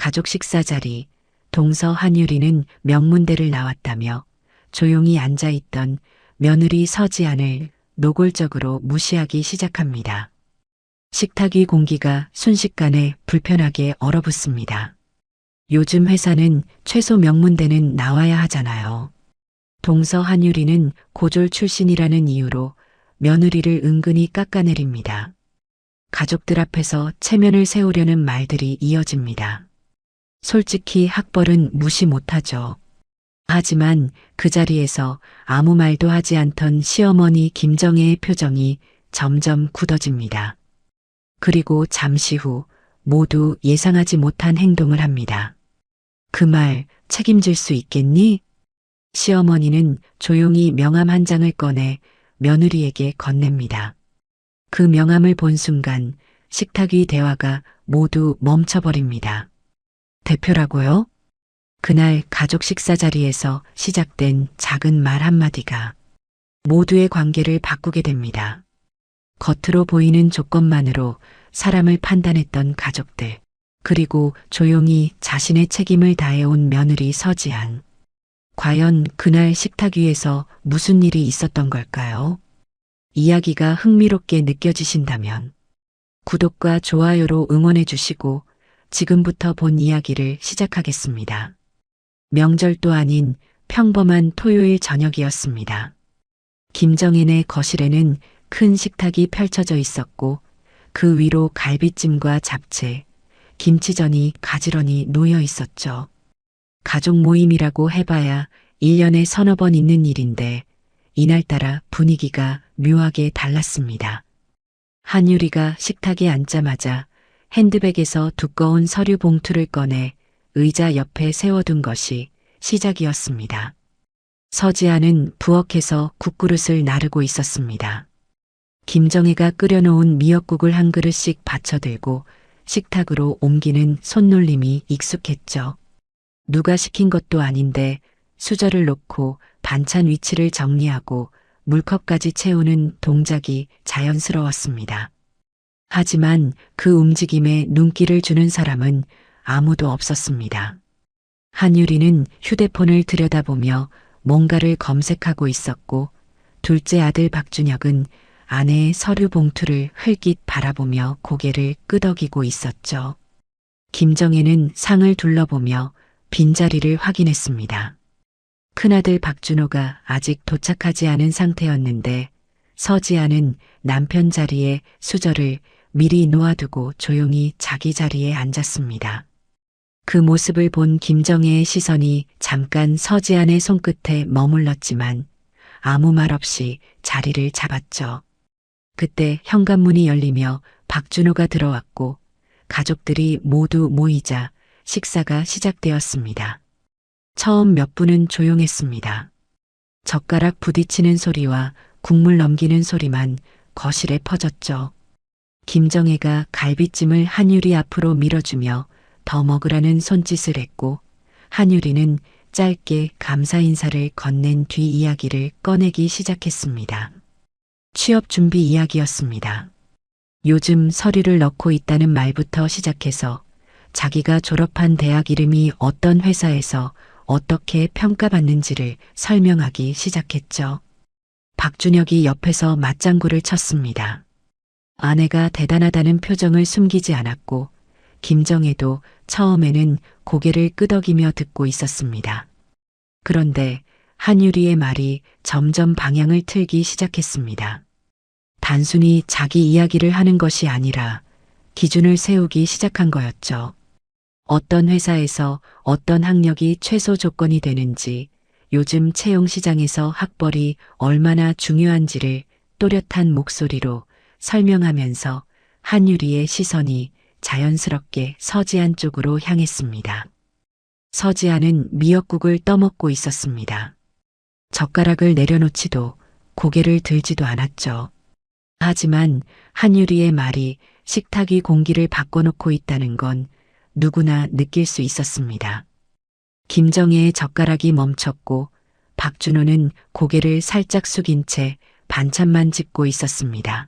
가족 식사 자리, 동서 한유리는 명문대를 나왔다며 조용히 앉아있던 며느리 서지안을 노골적으로 무시하기 시작합니다. 식탁 위 공기가 순식간에 불편하게 얼어붙습니다. 요즘 회사는 최소 명문대는 나와야 하잖아요. 동서 한유리는 고졸 출신이라는 이유로 며느리를 은근히 깎아내립니다. 가족들 앞에서 체면을 세우려는 말들이 이어집니다. 솔직히 학벌은 무시 못하죠. 하지만 그 자리에서 아무 말도 하지 않던 시어머니 김정혜의 표정이 점점 굳어집니다. 그리고 잠시 후 모두 예상하지 못한 행동을 합니다. 그 말 책임질 수 있겠니? 시어머니는 조용히 명함 한 장을 꺼내 며느리에게 건넵니다. 그 명함을 본 순간 식탁 위 대화가 모두 멈춰버립니다. 대표라고요? 그날 가족 식사 자리에서 시작된 작은 말 한마디가 모두의 관계를 바꾸게 됩니다. 겉으로 보이는 조건만으로 사람을 판단했던 가족들, 그리고 조용히 자신의 책임을 다해온 며느리 서지안. 과연 그날 식탁 위에서 무슨 일이 있었던 걸까요? 이야기가 흥미롭게 느껴지신다면 구독과 좋아요로 응원해 주시고 지금부터 본 이야기를 시작하겠습니다. 명절도 아닌 평범한 토요일 저녁이었습니다. 김정인의 거실에는 큰 식탁이 펼쳐져 있었고 그 위로 갈비찜과 잡채, 김치전이 가지런히 놓여 있었죠. 가족 모임이라고 해봐야 1년에 서너 번 있는 일인데 이날따라 분위기가 묘하게 달랐습니다. 한유리가 식탁에 앉자마자 핸드백에서 두꺼운 서류 봉투를 꺼내 의자 옆에 세워둔 것이 시작이었습니다. 서지아는 부엌에서 국그릇을 나르고 있었습니다. 김정혜가 끓여놓은 미역국을 한 그릇씩 받쳐들고 식탁으로 옮기는 손놀림이 익숙했죠. 누가 시킨 것도 아닌데 수저를 놓고 반찬 위치를 정리하고 물컵까지 채우는 동작이 자연스러웠습니다. 하지만 그 움직임에 눈길을 주는 사람은 아무도 없었습니다. 한유리는 휴대폰을 들여다보며 뭔가를 검색하고 있었고 둘째 아들 박준혁은 아내의 서류 봉투를 흘깃 바라보며 고개를 끄덕이고 있었죠. 김정혜는 상을 둘러보며 빈자리를 확인했습니다. 큰아들 박준호가 아직 도착하지 않은 상태였는데 서지아는 남편 자리에 수저를 미리 놓아두고 조용히 자기 자리에 앉았습니다. 그 모습을 본 김정혜의 시선이 잠깐 서지안의 손끝에 머물렀지만 아무 말 없이 자리를 잡았죠. 그때 현관문이 열리며 박준호가 들어왔고 가족들이 모두 모이자 식사가 시작되었습니다. 처음 몇 분은 조용했습니다. 젓가락 부딪히는 소리와 국물 넘기는 소리만 거실에 퍼졌죠. 김정혜가 갈비찜을 한유리 앞으로 밀어주며 더 먹으라는 손짓을 했고 한유리는 짧게 감사 인사를 건넨 뒤 이야기를 꺼내기 시작했습니다. 취업 준비 이야기였습니다. 요즘 서류를 넣고 있다는 말부터 시작해서 자기가 졸업한 대학 이름이 어떤 회사에서 어떻게 평가받는지를 설명하기 시작했죠. 박준혁이 옆에서 맞장구를 쳤습니다. 아내가 대단하다는 표정을 숨기지 않았고 김정혜도 처음에는 고개를 끄덕이며 듣고 있었습니다. 그런데 한유리의 말이 점점 방향을 틀기 시작했습니다. 단순히 자기 이야기를 하는 것이 아니라 기준을 세우기 시작한 거였죠. 어떤 회사에서 어떤 학력이 최소 조건이 되는지, 요즘 채용 시장에서 학벌이 얼마나 중요한지를 또렷한 목소리로 설명하면서 한유리의 시선이 자연스럽게 서지안 쪽으로 향했습니다. 서지안은 미역국을 떠먹고 있었습니다. 젓가락을 내려놓지도 고개를 들지도 않았죠. 하지만 한유리의 말이 식탁 위 공기를 바꿔놓고 있다는 건 누구나 느낄 수 있었습니다. 김정혜의 젓가락이 멈췄고 박준호는 고개를 살짝 숙인 채 반찬만 짚고 있었습니다.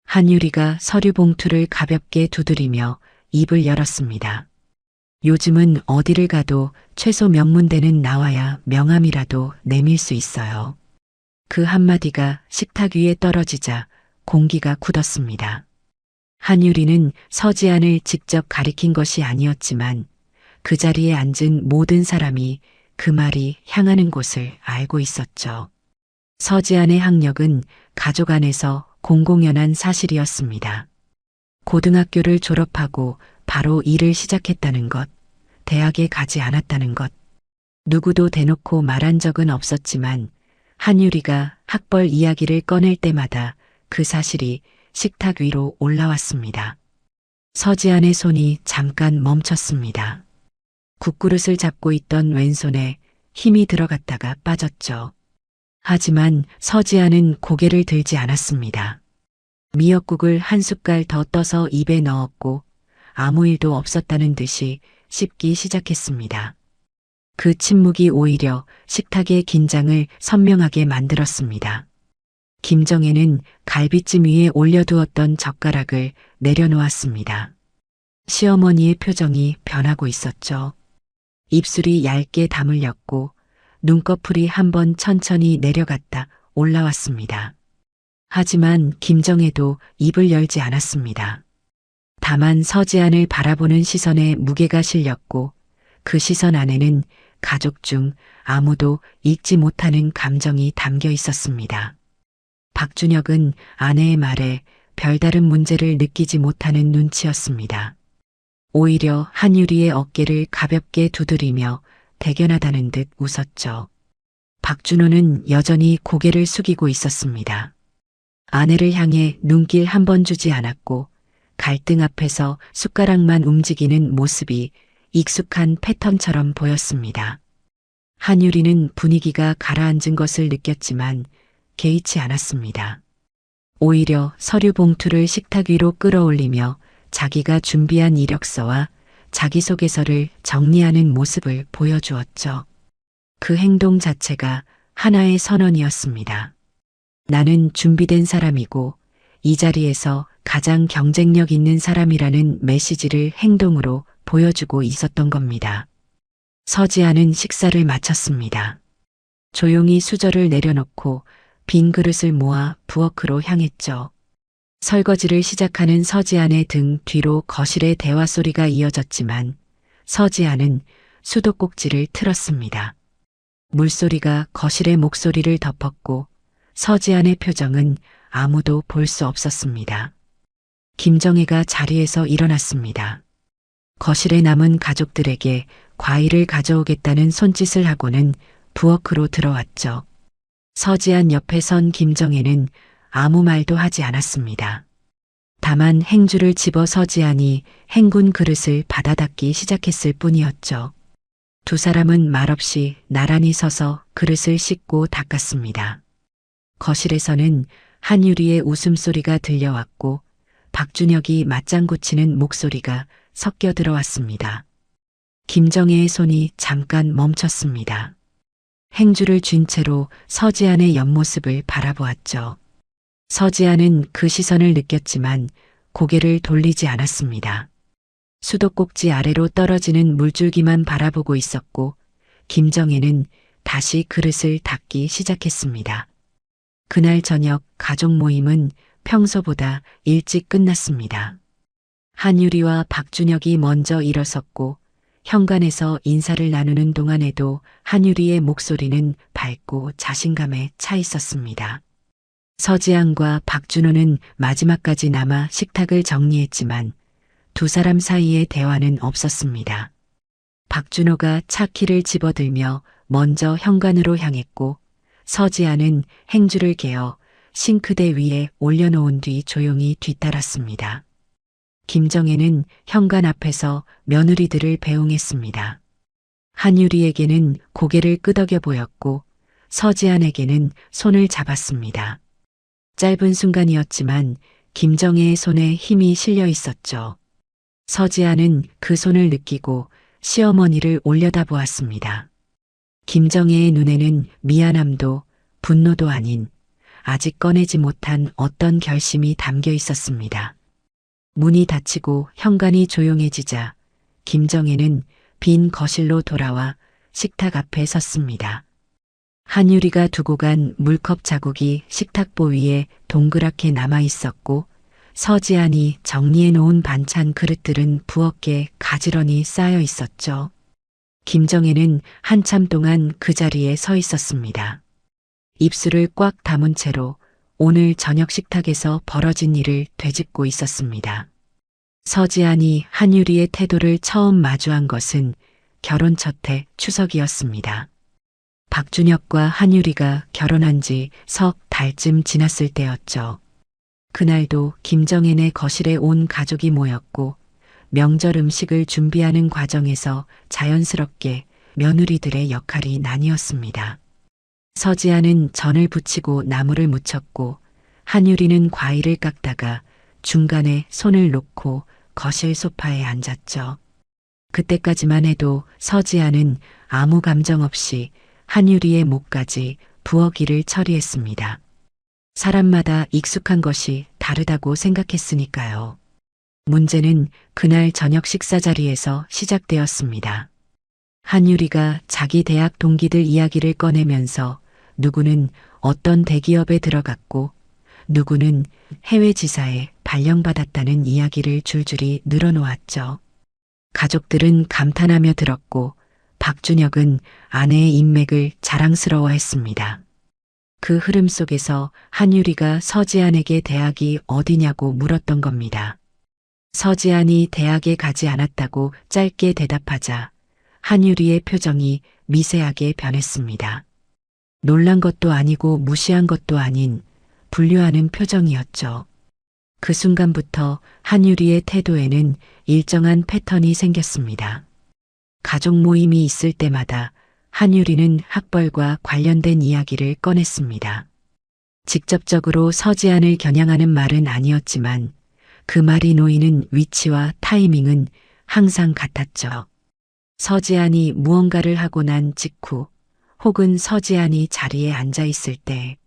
한유리가 서류 봉투를 가볍게 두드리며 입을 열었습니다. 요즘은 어디를 가도 최소 명문대는 나와야 명함이라도 내밀 수 있어요. 그 한마디가 식탁 위에 떨어지자 공기가 굳었습니다. 한유리는 서지안을 직접 가리킨 것이 아니었지만 그 자리에 앉은 모든 사람이 그 말이 향하는 곳을 알고 있었죠. 서지안의 학력은 가족 안에서 공공연한 사실이었습니다. 고등학교를 졸업하고 바로 일을 시작했다는 것, 대학에 가지 않았다는 것, 누구도 대놓고 말한 적은 없었지만 한유리가 학벌 이야기를 꺼낼 때마다 그 사실이 식탁 위로 올라왔습니다. 서지안의 손이 잠깐 멈췄습니다. 국그릇을 잡고 있던 왼손에 힘이 들어갔다가 빠졌죠. 하지만 서지안은 고개를 들지 않았습니다. 미역국을 한 숟갈 더 떠서 입에 넣었고 아무 일도 없었다는 듯이 씹기 시작했습니다. 그 침묵이 오히려 식탁의 긴장을 선명하게 만들었습니다. 김정혜는 갈비찜 위에 올려두었던 젓가락을 내려놓았습니다. 시어머니의 표정이 변하고 있었죠. 입술이 얇게 다물렸고 눈꺼풀이 한번 천천히 내려갔다 올라왔습니다. 하지만 김정혜도 입을 열지 않았습니다. 다만 서지안을 바라보는 시선에 무게가 실렸고 그 시선 안에는 가족 중 아무도 읽지 못하는 감정이 담겨 있었습니다. 박준혁은 아내의 말에 별다른 문제를 느끼지 못하는 눈치였습니다. 오히려 한유리의 어깨를 가볍게 두드리며 대견하다는 듯 웃었죠. 박준호는 여전히 고개를 숙이고 있었습니다. 아내를 향해 눈길 한 번 주지 않았고 갈등 앞에서 숟가락만 움직이는 모습이 익숙한 패턴처럼 보였습니다. 한유리는 분위기가 가라앉은 것을 느꼈지만 개의치 않았습니다. 오히려 서류 봉투를 식탁 위로 끌어올리며 자기가 준비한 이력서와 자기소개서를 정리하는 모습을 보여주었죠. 그 행동 자체가 하나의 선언이었습니다. 나는 준비된 사람이고 이 자리에서 가장 경쟁력 있는 사람이라는 메시지를 행동으로 보여주고 있었던 겁니다. 서지안은 식사를 마쳤습니다. 조용히 수저를 내려놓고 빈 그릇을 모아 부엌으로 향했죠. 설거지를 시작하는 서지안의 등 뒤로 거실의 대화 소리가 이어졌지만 서지안은 수도꼭지를 틀었습니다. 물소리가 거실의 목소리를 덮었고 서지안의 표정은 아무도 볼 수 없었습니다. 김정혜가 자리에서 일어났습니다. 거실에 남은 가족들에게 과일을 가져오겠다는 손짓을 하고는 부엌으로 들어왔죠. 서지안 옆에 선 김정혜는 아무 말도 하지 않았습니다. 다만 행주를 집어 서지안이 헹군 그릇을 받아닦기 시작했을 뿐이었죠. 두 사람은 말없이 나란히 서서 그릇을 씻고 닦았습니다. 거실에서는 한유리의 웃음소리가 들려왔고 박준혁이 맞장구 치는 목소리가 섞여 들어왔습니다. 김정혜의 손이 잠깐 멈췄습니다. 행주를 쥔 채로 서지안의 옆모습을 바라보았죠. 서지안은 그 시선을 느꼈지만 고개를 돌리지 않았습니다. 수도꼭지 아래로 떨어지는 물줄기만 바라보고 있었고 김정혜는 다시 그릇을 닦기 시작했습니다. 그날 저녁 가족 모임은 평소보다 일찍 끝났습니다. 한유리와 박준혁이 먼저 일어섰고 현관에서 인사를 나누는 동안에도 한유리의 목소리는 밝고 자신감에 차 있었습니다. 서지안과 박준호는 마지막까지 남아 식탁을 정리했지만 두 사람 사이의 대화는 없었습니다. 박준호가 차 키를 집어들며 먼저 현관으로 향했고 서지안은 행주를 개어 싱크대 위에 올려놓은 뒤 조용히 뒤따랐습니다. 김정혜는 현관 앞에서 며느리들을 배웅했습니다. 한유리에게는 고개를 끄덕여 보였고 서지안에게는 손을 잡았습니다. 짧은 순간이었지만 김정혜의 손에 힘이 실려 있었죠. 서지안은 그 손을 느끼고 시어머니를 올려다보았습니다. 김정혜의 눈에는 미안함도 분노도 아닌 아직 꺼내지 못한 어떤 결심이 담겨 있었습니다. 문이 닫히고 현관이 조용해지자 김정혜는 빈 거실로 돌아와 식탁 앞에 섰습니다. 한유리가 두고 간 물컵 자국이 식탁보 위에 동그랗게 남아 있었고 서지안이 정리해 놓은 반찬 그릇들은 부엌에 가지런히 쌓여 있었죠. 김정혜는 한참 동안 그 자리에 서 있었습니다. 입술을 꽉 다문 채로 오늘 저녁 식탁에서 벌어진 일을 되짚고 있었습니다. 서지안이 한유리의 태도를 처음 마주한 것은 결혼 첫해 추석이었습니다. 박준혁과 한유리가 결혼한 지 석 달쯤 지났을 때였죠. 그날도 김정혜네 거실에 온 가족이 모였고 명절 음식을 준비하는 과정에서 자연스럽게 며느리들의 역할이 나뉘었습니다. 서지아는 전을 부치고 나물을 무쳤고 한유리는 과일을 깎다가 중간에 손을 놓고 거실 소파에 앉았죠. 그때까지만 해도 서지아는 아무 감정 없이 한유리의 목까지 부엌일을 처리했습니다. 사람마다 익숙한 것이 다르다고 생각했으니까요. 문제는 그날 저녁 식사 자리에서 시작되었습니다. 한유리가 자기 대학 동기들 이야기를 꺼내면서 누구는 어떤 대기업에 들어갔고 누구는 해외 지사에 발령받았다는 이야기를 줄줄이 늘어놓았죠. 가족들은 감탄하며 들었고 박준혁은 아내의 인맥을 자랑스러워했습니다. 그 흐름 속에서 한유리가 서지안에게 대학이 어디냐고 물었던 겁니다. 서지안이 대학에 가지 않았다고 짧게 대답하자 한유리의 표정이 미세하게 변했습니다. 놀란 것도 아니고 무시한 것도 아닌 분류하는 표정이었죠. 그 순간부터 한유리의 태도에는 일정한 패턴이 생겼습니다. 가족 모임이 있을 때마다 한유리는 학벌과 관련된 이야기를 꺼냈습니다. 직접적으로 서지안을 겨냥하는 말은 아니었지만 그 말이 놓이는 위치와 타이밍은 항상 같았죠. 서지안이 무언가를 하고 난 직후 혹은 서지안이 자리에 앉아 있을 때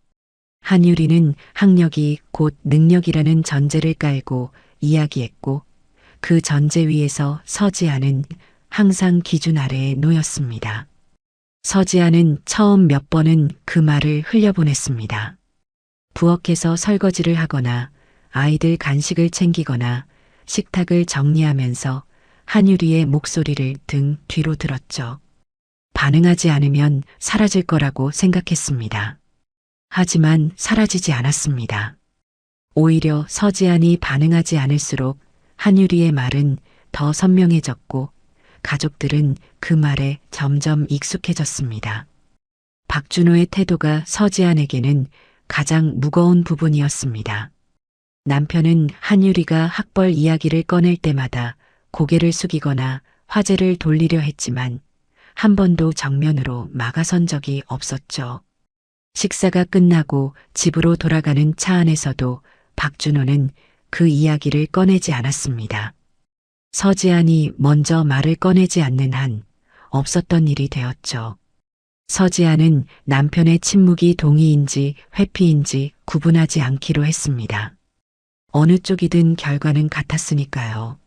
한유리는 학력이 곧 능력이라는 전제를 깔고 이야기했고 그 전제 위에서 서지안은 항상 기준 아래에 놓였습니다. 서지안은 처음 몇 번은 그 말을 흘려보냈습니다. 부엌에서 설거지를 하거나 아이들 간식을 챙기거나 식탁을 정리하면서 한유리의 목소리를 등 뒤로 들었죠. 반응하지 않으면 사라질 거라고 생각했습니다. 하지만 사라지지 않았습니다. 오히려 서지안이 반응하지 않을수록 한유리의 말은 더 선명해졌고 가족들은 그 말에 점점 익숙해졌습니다. 박준호의 태도가 서지안에게는 가장 무거운 부분이었습니다. 남편은 한유리가 학벌 이야기를 꺼낼 때마다 고개를 숙이거나 화제를 돌리려 했지만 한 번도 정면으로 막아선 적이 없었죠. 식사가 끝나고 집으로 돌아가는 차 안에서도 박준호는 그 이야기를 꺼내지 않았습니다. 서지안이 먼저 말을 꺼내지 않는 한 없었던 일이 되었죠. 서지안은 남편의 침묵이 동의인지 회피인지 구분하지 않기로 했습니다. 어느 쪽이든 결과는 같았으니까요.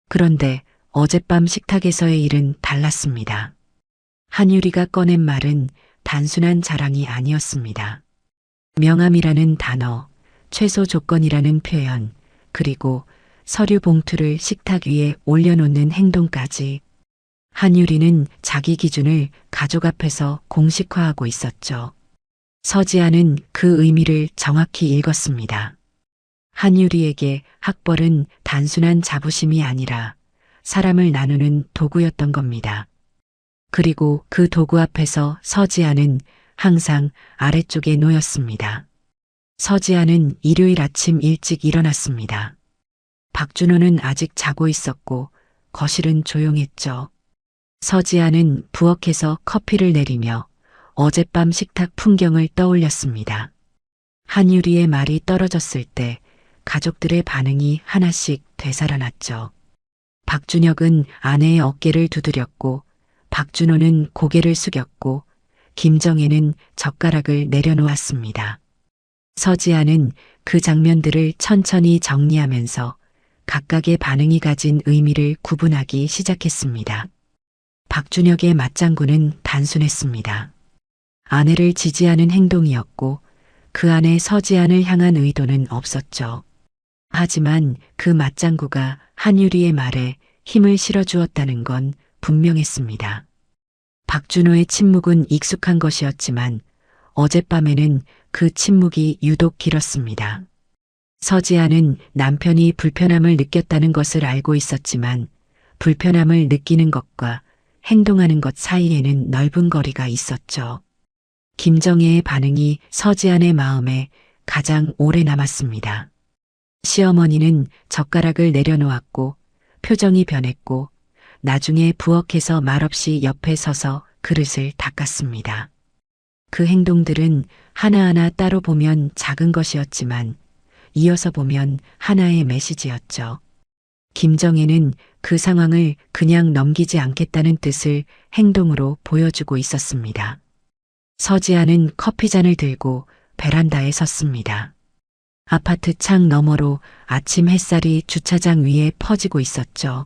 그런데 어젯밤 식탁에서의 일은 달랐습니다. 한유리가 꺼낸 말은 단순한 자랑이 아니었습니다. 명함이라는 단어, 최소 조건이라는 표현, 그리고 서류 봉투를 식탁 위에 올려놓는 행동까지 한유리는 자기 기준을 가족 앞에서 공식화하고 있었죠. 서지아는 그 의미를 정확히 읽었습니다. 한유리에게 학벌은 단순한 자부심이 아니라 사람을 나누는 도구였던 겁니다. 그리고 그 도구 앞에서 서지아는 항상 아래쪽에 놓였습니다. 서지아는 일요일 아침 일찍 일어났습니다. 박준호는 아직 자고 있었고 거실은 조용했죠. 서지아는 부엌에서 커피를 내리며 어젯밤 식탁 풍경을 떠올렸습니다. 한유리의 말이 떨어졌을 때 가족들의 반응이 하나씩 되살아났죠. 박준혁은 아내의 어깨를 두드렸고 박준호는 고개를 숙였고 김정혜는 젓가락을 내려놓았습니다. 서지아는 그 장면들을 천천히 정리하면서 각각의 반응이 가진 의미를 구분하기 시작했습니다. 박준혁의 맞장구는 단순했습니다. 아내를 지지하는 행동이었고 그 안에 서지안을 향한 의도는 없었죠. 하지만 그 맞장구가 한유리의 말에 힘을 실어주었다는 건 분명했습니다. 박준호의 침묵은 익숙한 것이었지만 어젯밤에는 그 침묵이 유독 길었습니다. 서지아는 남편이 불편함을 느꼈다는 것을 알고 있었지만 불편함을 느끼는 것과 행동하는 것 사이에는 넓은 거리가 있었죠. 김정혜의 반응이 서지안의 마음에 가장 오래 남았습니다. 시어머니는 젓가락을 내려놓았고 표정이 변했고 나중에 부엌에서 말없이 옆에 서서 그릇을 닦았습니다. 그 행동들은 하나하나 따로 보면 작은 것이었지만 이어서 보면 하나의 메시지였죠. 김정혜는 그 상황을 그냥 넘기지 않겠다는 뜻을 행동으로 보여주고 있었습니다. 서지아는 커피잔을 들고 베란다에 섰습니다. 아파트 창 너머로 아침 햇살이 주차장 위에 퍼지고 있었죠.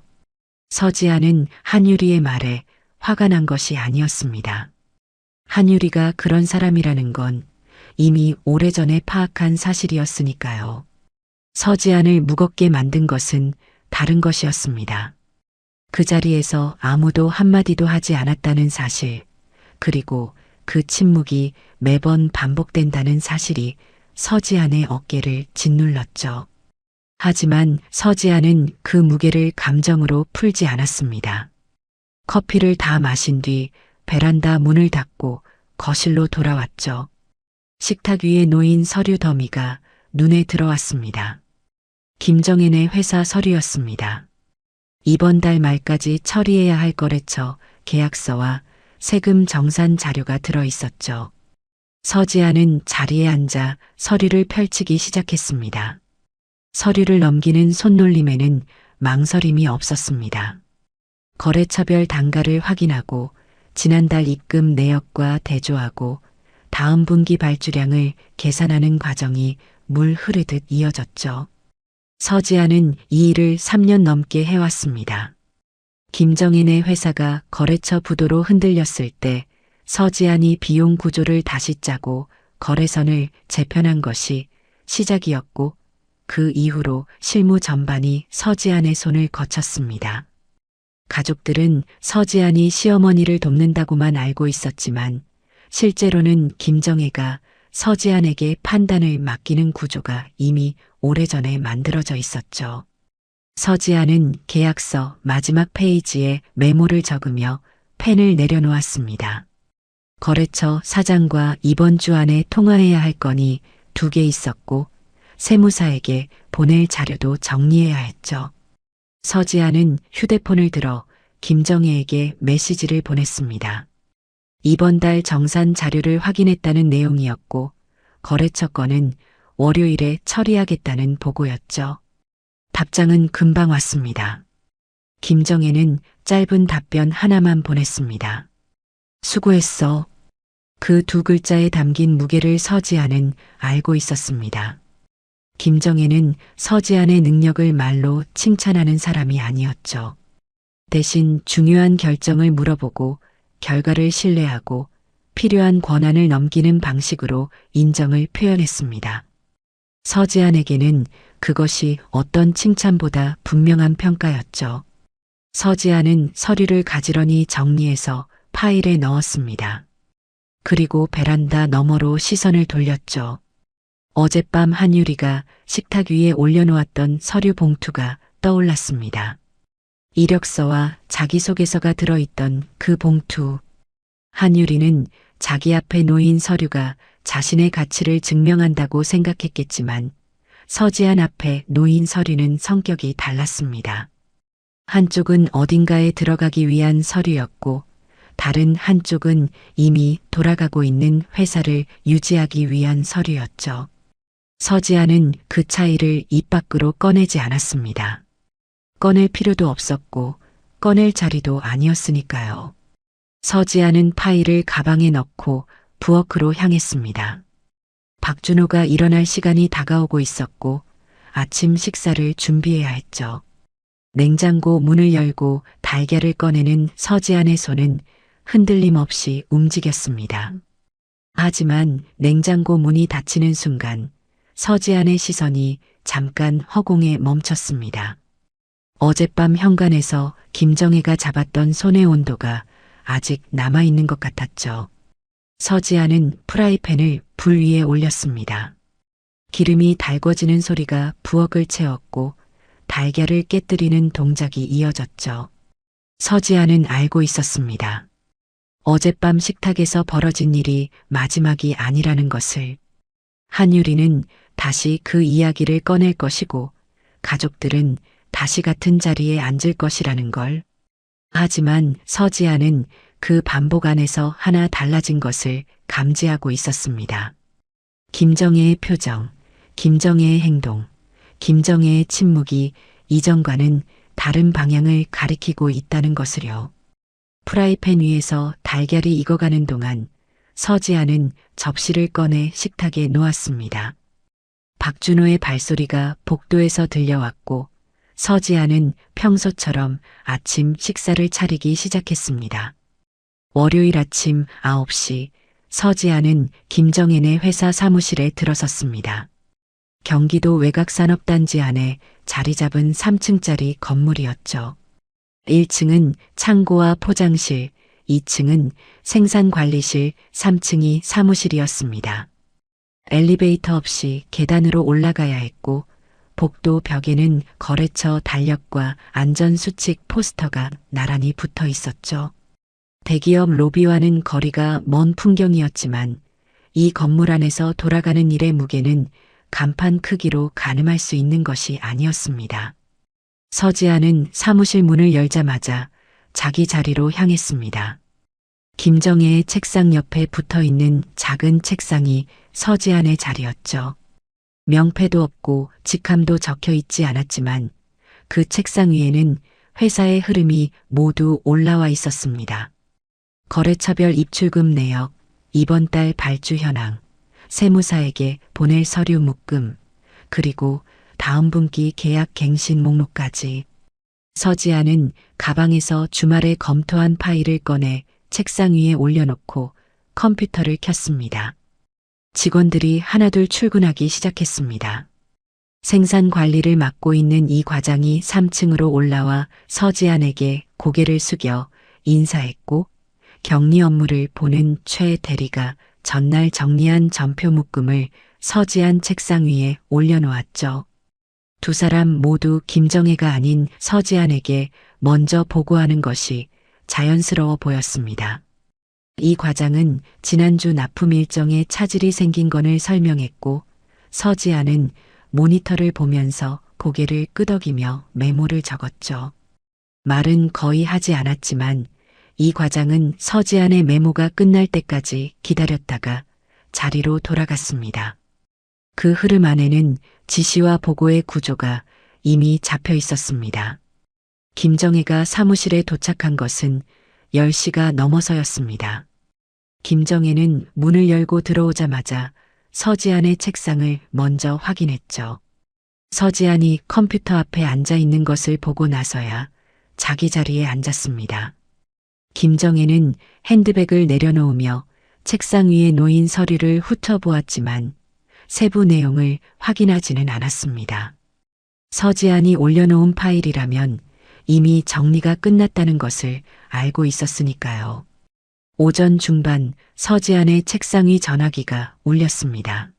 서지아는 한유리의 말에 화가 난 것이 아니었습니다. 한유리가 그런 사람이라는 건 이미 오래전에 파악한 사실이었으니까요. 서지안을 무겁게 만든 것은 다른 것이었습니다. 그 자리에서 아무도 한마디도 하지 않았다는 사실, 그리고 그 침묵이 매번 반복된다는 사실이 서지안의 어깨를 짓눌렀죠. 하지만 서지안은 그 무게를 감정으로 풀지 않았습니다. 커피를 다 마신 뒤 베란다 문을 닫고 거실로 돌아왔죠. 식탁 위에 놓인 서류 더미가 눈에 들어왔습니다. 김정혜네 회사 서류였습니다. 이번 달 말까지 처리해야 할 거래처 계약서와 세금 정산 자료가 들어 있었죠. 서지아는 자리에 앉아 서류를 펼치기 시작했습니다. 서류를 넘기는 손놀림에는 망설임이 없었습니다. 거래처별 단가를 확인하고 지난달 입금 내역과 대조하고 다음 분기 발주량을 계산하는 과정이 물 흐르듯 이어졌죠. 서지아는 이 일을 3년 넘게 해왔습니다. 김정인의 회사가 거래처 부도로 흔들렸을 때 서지안이 비용 구조를 다시 짜고 거래선을 재편한 것이 시작이었고 그 이후로 실무 전반이 서지안의 손을 거쳤습니다. 가족들은 서지안이 시어머니를 돕는다고만 알고 있었지만 실제로는 김정혜가 서지안에게 판단을 맡기는 구조가 이미 오래전에 만들어져 있었죠. 서지안은 계약서 마지막 페이지에 메모를 적으며 펜을 내려놓았습니다. 거래처 사장과 이번 주 안에 통화해야 할 건이 2개 있었고 세무사에게 보낼 자료도 정리해야 했죠. 서지안은 휴대폰을 들어 김정혜에게 메시지를 보냈습니다. 이번 달 정산 자료를 확인했다는 내용이었고 거래처 건은 월요일에 처리하겠다는 보고였죠. 답장은 금방 왔습니다. 김정혜는 짧은 답변 하나만 보냈습니다. 수고했어. 그 2글자에 담긴 무게를 서지안은 알고 있었습니다. 김정혜는 서지안의 능력을 말로 칭찬하는 사람이 아니었죠. 대신 중요한 결정을 물어보고 결과를 신뢰하고 필요한 권한을 넘기는 방식으로 인정을 표현했습니다. 서지안에게는 그것이 어떤 칭찬보다 분명한 평가였죠. 서지안은 서류를 가지런히 정리해서 파일에 넣었습니다. 그리고 베란다 너머로 시선을 돌렸죠. 어젯밤 한유리가 식탁 위에 올려놓았던 서류 봉투가 떠올랐습니다. 이력서와 자기소개서가 들어있던 그 봉투. 한유리는 자기 앞에 놓인 서류가 자신의 가치를 증명한다고 생각했겠지만 서지안 앞에 놓인 서류는 성격이 달랐습니다. 한쪽은 어딘가에 들어가기 위한 서류였고 다른 한쪽은 이미 돌아가고 있는 회사를 유지하기 위한 서류였죠. 서지안은 그 차이를 입 밖으로 꺼내지 않았습니다. 꺼낼 필요도 없었고 꺼낼 자리도 아니었으니까요. 서지안은 파일을 가방에 넣고 부엌으로 향했습니다. 박준호가 일어날 시간이 다가오고 있었고 아침 식사를 준비해야 했죠. 냉장고 문을 열고 달걀을 꺼내는 서지안의 손은 흔들림 없이 움직였습니다. 하지만 냉장고 문이 닫히는 순간 서지안의 시선이 잠깐 허공에 멈췄습니다. 어젯밤 현관에서 김정혜가 잡았던 손의 온도가 아직 남아있는 것 같았죠. 서지안은 프라이팬을 불 위에 올렸습니다. 기름이 달궈지는 소리가 부엌을 채웠고 달걀을 깨뜨리는 동작이 이어졌죠. 서지안은 알고 있었습니다. 어젯밤 식탁에서 벌어진 일이 마지막이 아니라는 것을. 한유리는 다시 그 이야기를 꺼낼 것이고 가족들은 다시 같은 자리에 앉을 것이라는 걸. 하지만 서지안은 그 반복 안에서 하나 달라진 것을 감지하고 있었습니다. 김정혜의 표정, 김정혜의 행동, 김정혜의 침묵이 이전과는 다른 방향을 가리키고 있다는 것을요. 프라이팬 위에서 달걀이 익어가는 동안 서지안은 접시를 꺼내 식탁에 놓았습니다. 박준호의 발소리가 복도에서 들려왔고 서지안은 평소처럼 아침 식사를 차리기 시작했습니다. 월요일 아침 9시 서지안은 김정혜네 회사 사무실에 들어섰습니다. 경기도 외곽산업단지 안에 자리 잡은 3층짜리 건물이었죠. 1층은 창고와 포장실, 2층은 생산관리실, 3층이 사무실이었습니다. 엘리베이터 없이 계단으로 올라가야 했고 복도 벽에는 거래처 달력과 안전수칙 포스터가 나란히 붙어 있었죠. 대기업 로비와는 거리가 먼 풍경이었지만 이 건물 안에서 돌아가는 일의 무게는 간판 크기로 가늠할 수 있는 것이 아니었습니다. 서지안은 사무실 문을 열자마자 자기 자리로 향했습니다. 김정혜의 책상 옆에 붙어 있는 작은 책상이 서지안의 자리였죠. 명패도 없고 직함도 적혀 있지 않았지만 그 책상 위에는 회사의 흐름이 모두 올라와 있었습니다. 거래처별 입출금 내역, 이번 달 발주 현황, 세무사에게 보낼 서류 묶음, 그리고 다음 분기 계약 갱신 목록까지. 서지안은 가방에서 주말에 검토한 파일을 꺼내 책상 위에 올려놓고 컴퓨터를 켰습니다. 직원들이 하나둘 출근하기 시작했습니다. 생산 관리를 맡고 있는 이 과장이 3층으로 올라와 서지안에게 고개를 숙여 인사했고 격리 업무를 보는 최 대리가 전날 정리한 전표 묶음을 서지안 책상 위에 올려놓았죠. 두 사람 모두 김정혜가 아닌 서지안에게 먼저 보고하는 것이 자연스러워 보였습니다. 이 과장은 지난주 납품 일정에 차질이 생긴 건을 설명했고 서지안은 모니터를 보면서 고개를 끄덕이며 메모를 적었죠. 말은 거의 하지 않았지만 이 과장은 서지안의 메모가 끝날 때까지 기다렸다가 자리로 돌아갔습니다. 그 흐름 안에는 지시와 보고의 구조가 이미 잡혀 있었습니다. 김정혜가 사무실에 도착한 것은 10시가 넘어서였습니다. 김정혜는 문을 열고 들어오자마자 서지안의 책상을 먼저 확인했죠. 서지안이 컴퓨터 앞에 앉아 있는 것을 보고 나서야 자기 자리에 앉았습니다. 김정혜는 핸드백을 내려놓으며 책상 위에 놓인 서류를 훑어보았지만 세부 내용을 확인하지는 않았습니다. 서지안이 올려놓은 파일이라면 이미 정리가 끝났다는 것을 알고 있었으니까요. 오전 중반 서지안의 책상 위 전화기가 울렸습니다.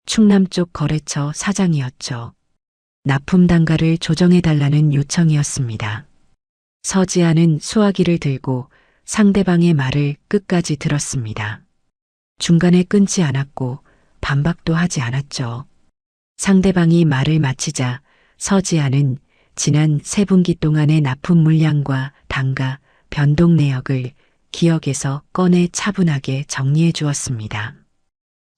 충남 쪽 거래처 사장이었죠. 납품 단가를 조정해달라는 요청이었습니다. 서지안은 수화기를 들고 상대방의 말을 끝까지 들었습니다. 중간에 끊지 않았고 반박도 하지 않았죠. 상대방이 말을 마치자 서지안은 지난 3분기 동안의 납품 물량과 단가, 변동 내역을 기억에서 꺼내 차분하게 정리해 주었습니다.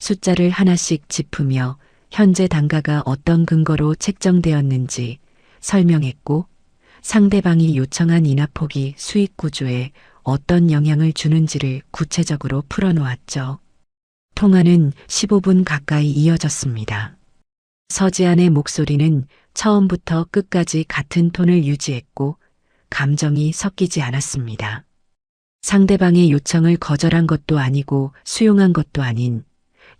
숫자를 하나씩 짚으며 현재 단가가 어떤 근거로 책정되었는지 설명했고 상대방이 요청한 인하폭이 수익 구조에 어떤 영향을 주는지를 구체적으로 풀어놓았죠. 통화는 15분 가까이 이어졌습니다. 서지안의 목소리는 처음부터 끝까지 같은 톤을 유지했고 감정이 섞이지 않았습니다. 상대방의 요청을 거절한 것도 아니고 수용한 것도 아닌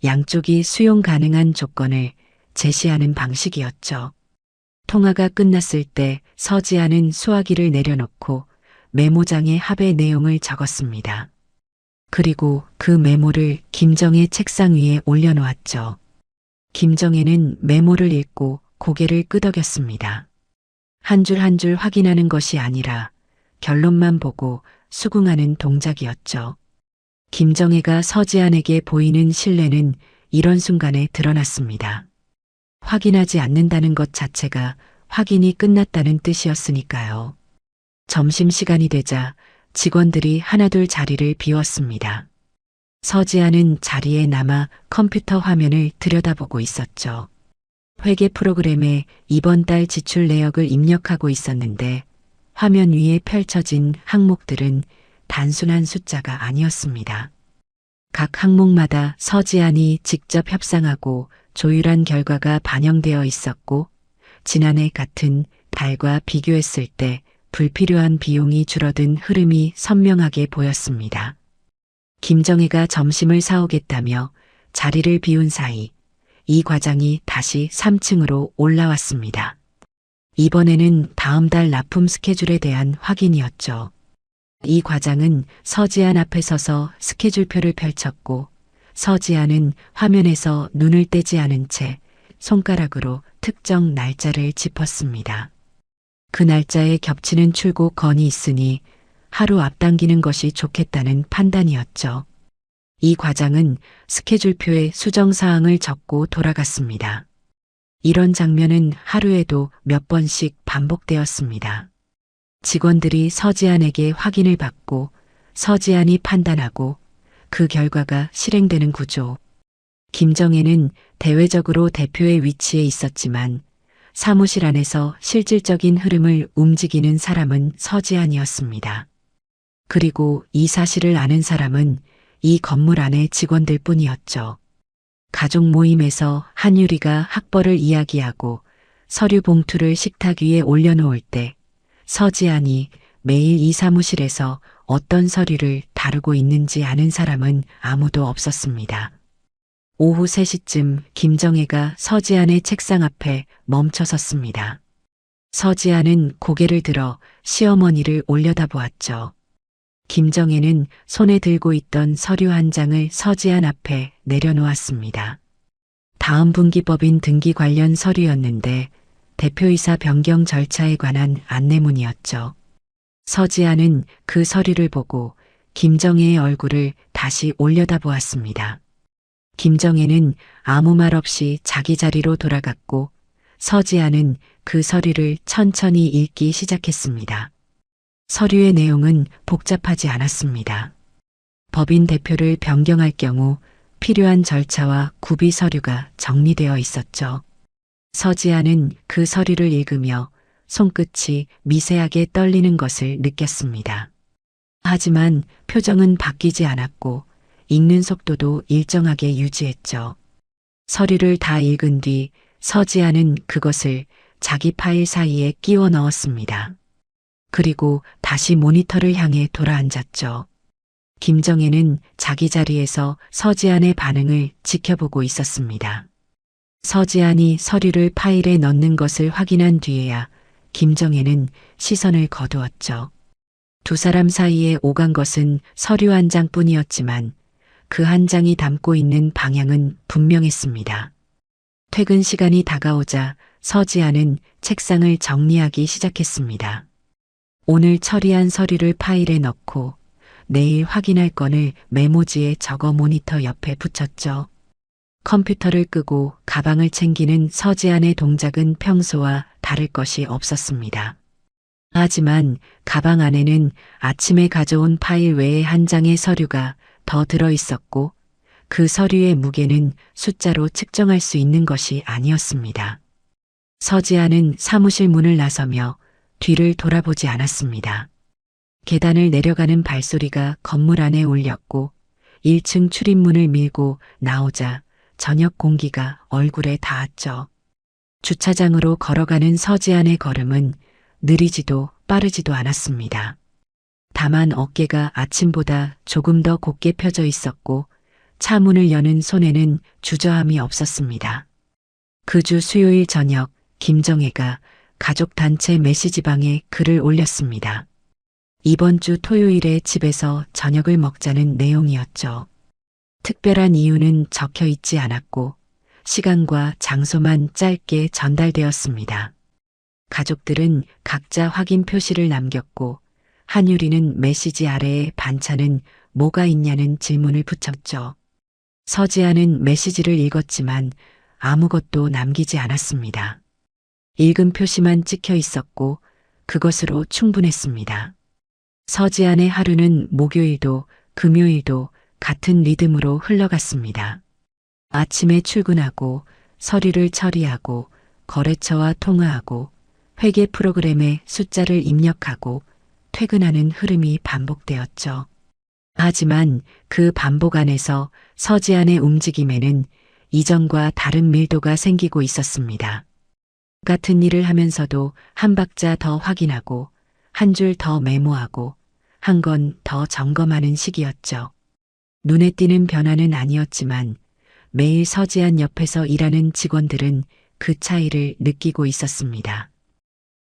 양쪽이 수용 가능한 조건을 제시하는 방식이었죠. 통화가 끝났을 때 서지안은 수화기를 내려놓고 메모장에 합의 내용을 적었습니다. 그리고 그 메모를 김정의 책상 위에 올려놓았죠. 김정혜는 메모를 읽고 고개를 끄덕였습니다. 한 줄 한 줄 확인하는 것이 아니라 결론만 보고 수긍하는 동작이었죠. 김정혜가 서지안에게 보이는 신뢰는 이런 순간에 드러났습니다. 확인하지 않는다는 것 자체가 확인이 끝났다는 뜻이었으니까요. 점심시간이 되자 직원들이 하나둘 자리를 비웠습니다. 서지안은 자리에 남아 컴퓨터 화면을 들여다보고 있었죠. 회계 프로그램에 이번 달 지출 내역을 입력하고 있었는데 화면 위에 펼쳐진 항목들은 단순한 숫자가 아니었습니다. 각 항목마다 서지안이 직접 협상하고 조율한 결과가 반영되어 있었고 지난해 같은 달과 비교했을 때 불필요한 비용이 줄어든 흐름이 선명하게 보였습니다. 김정혜가 점심을 사오겠다며 자리를 비운 사이 이 과장이 다시 3층으로 올라왔습니다. 이번에는 다음 달 납품 스케줄에 대한 확인이었죠. 이 과장은 서지안 앞에 서서 스케줄표를 펼쳤고 서지안은 화면에서 눈을 떼지 않은 채 손가락으로 특정 날짜를 짚었습니다. 그 날짜에 겹치는 출고 건이 있으니 하루 앞당기는 것이 좋겠다는 판단이었죠. 이 과장은 스케줄표에 수정사항을 적고 돌아갔습니다. 이런 장면은 하루에도 몇 번씩 반복되었습니다. 직원들이 서지안에게 확인을 받고 서지안이 판단하고 그 결과가 실행되는 구조. 김정혜는 대외적으로 대표의 위치에 있었지만 사무실 안에서 실질적인 흐름을 움직이는 사람은 서지안이었습니다. 그리고 이 사실을 아는 사람은 이 건물 안의 직원들 뿐이었죠. 가족 모임에서 한유리가 학벌을 이야기하고 서류 봉투를 식탁 위에 올려놓을 때 서지안이 매일 이 사무실에서 어떤 서류를 다루고 있는지 아는 사람은 아무도 없었습니다. 오후 3시쯤 김정혜가 서지안의 책상 앞에 멈춰 섰습니다. 서지안은 고개를 들어 시어머니를 올려다보았죠. 김정혜는 손에 들고 있던 서류 한 장을 서지안 앞에 내려놓았습니다. 다음 분기법인 등기 관련 서류였는데 대표이사 변경 절차에 관한 안내문이었죠. 서지안은 그 서류를 보고 김정혜의 얼굴을 다시 올려다보았습니다. 김정혜는 아무 말 없이 자기 자리로 돌아갔고 서지안은 그 서류를 천천히 읽기 시작했습니다. 서류의 내용은 복잡하지 않았습니다. 법인 대표를 변경할 경우 필요한 절차와 구비 서류가 정리되어 있었죠. 서지안은 그 서류를 읽으며 손끝이 미세하게 떨리는 것을 느꼈습니다. 하지만 표정은 바뀌지 않았고 읽는 속도도 일정하게 유지했죠. 서류를 다 읽은 뒤 서지안은 그것을 자기 파일 사이에 끼워 넣었습니다. 그리고 다시 모니터를 향해 돌아앉았죠. 김정혜는 자기 자리에서 서지안의 반응을 지켜보고 있었습니다. 서지안이 서류를 파일에 넣는 것을 확인한 뒤에야 김정혜는 시선을 거두었죠. 두 사람 사이에 오간 것은 서류 한 장뿐이었지만 그 한 장이 담고 있는 방향은 분명했습니다. 퇴근 시간이 다가오자 서지안은 책상을 정리하기 시작했습니다. 오늘 처리한 서류를 파일에 넣고 내일 확인할 건을 메모지에 적어 모니터 옆에 붙였죠. 컴퓨터를 끄고 가방을 챙기는 서지안의 동작은 평소와 다를 것이 없었습니다. 하지만 가방 안에는 아침에 가져온 파일 외에 한 장의 서류가 더 들어 있었고 그 서류의 무게는 숫자로 측정할 수 있는 것이 아니었습니다. 서지안은 사무실 문을 나서며 뒤를 돌아보지 않았습니다. 계단을 내려가는 발소리가 건물 안에 울렸고 1층 출입문을 밀고 나오자 저녁 공기가 얼굴에 닿았죠. 주차장으로 걸어가는 서지안의 걸음은 느리지도 빠르지도 않았습니다. 다만 어깨가 아침보다 조금 더 곧게 펴져 있었고 차 문을 여는 손에는 주저함이 없었습니다. 그 주 수요일 저녁 김정혜가 가족단체 메시지방에 글을 올렸습니다. 이번 주 토요일에 집에서 저녁을 먹자는 내용이었죠. 특별한 이유는 적혀 있지 않았고 시간과 장소만 짧게 전달되었습니다. 가족들은 각자 확인 표시를 남겼고 한유리는 메시지 아래에 반찬은 뭐가 있냐는 질문을 붙였죠. 서지아는 메시지를 읽었지만 아무것도 남기지 않았습니다. 읽은 표시만 찍혀 있었고 그것으로 충분했습니다. 서지안의 하루는 목요일도 금요일도 같은 리듬으로 흘러갔습니다. 아침에 출근하고 서류를 처리하고 거래처와 통화하고 회계 프로그램에 숫자를 입력하고 퇴근하는 흐름이 반복되었죠. 하지만 그 반복 안에서 서지안의 움직임에는 이전과 다른 밀도가 생기고 있었습니다. 같은 일을 하면서도 한 박자 더 확인하고 한 줄 더 메모하고 한 건 더 점검하는 시기였죠. 눈에 띄는 변화는 아니었지만 매일 서지안 옆에서 일하는 직원들은 그 차이를 느끼고 있었습니다.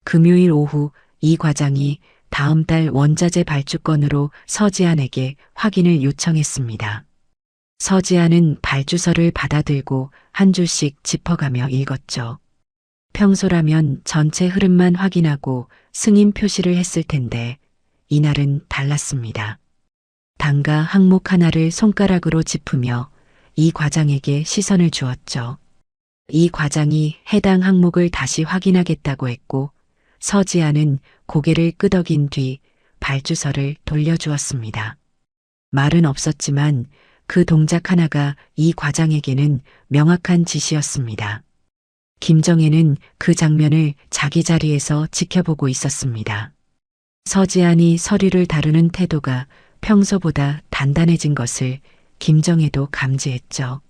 금요일 오후 이 과장이 다음 달 원자재 발주건으로 서지안에게 확인을 요청했습니다. 서지안은 발주서를 받아들고 한 줄씩 짚어가며 읽었죠. 평소라면 전체 흐름만 확인하고 승인 표시를 했을 텐데 이날은 달랐습니다. 단가 항목 하나를 손가락으로 짚으며 이 과장에게 시선을 주었죠. 이 과장이 해당 항목을 다시 확인하겠다고 했고 서지아는 고개를 끄덕인 뒤 발주서를 돌려주었습니다. 말은 없었지만 그 동작 하나가 이 과장에게는 명확한 지시였습니다. 김정혜는 그 장면을 자기 자리에서 지켜보고 있었습니다. 서지안이 서류를 다루는 태도가 평소보다 단단해진 것을 김정혜도 감지했죠.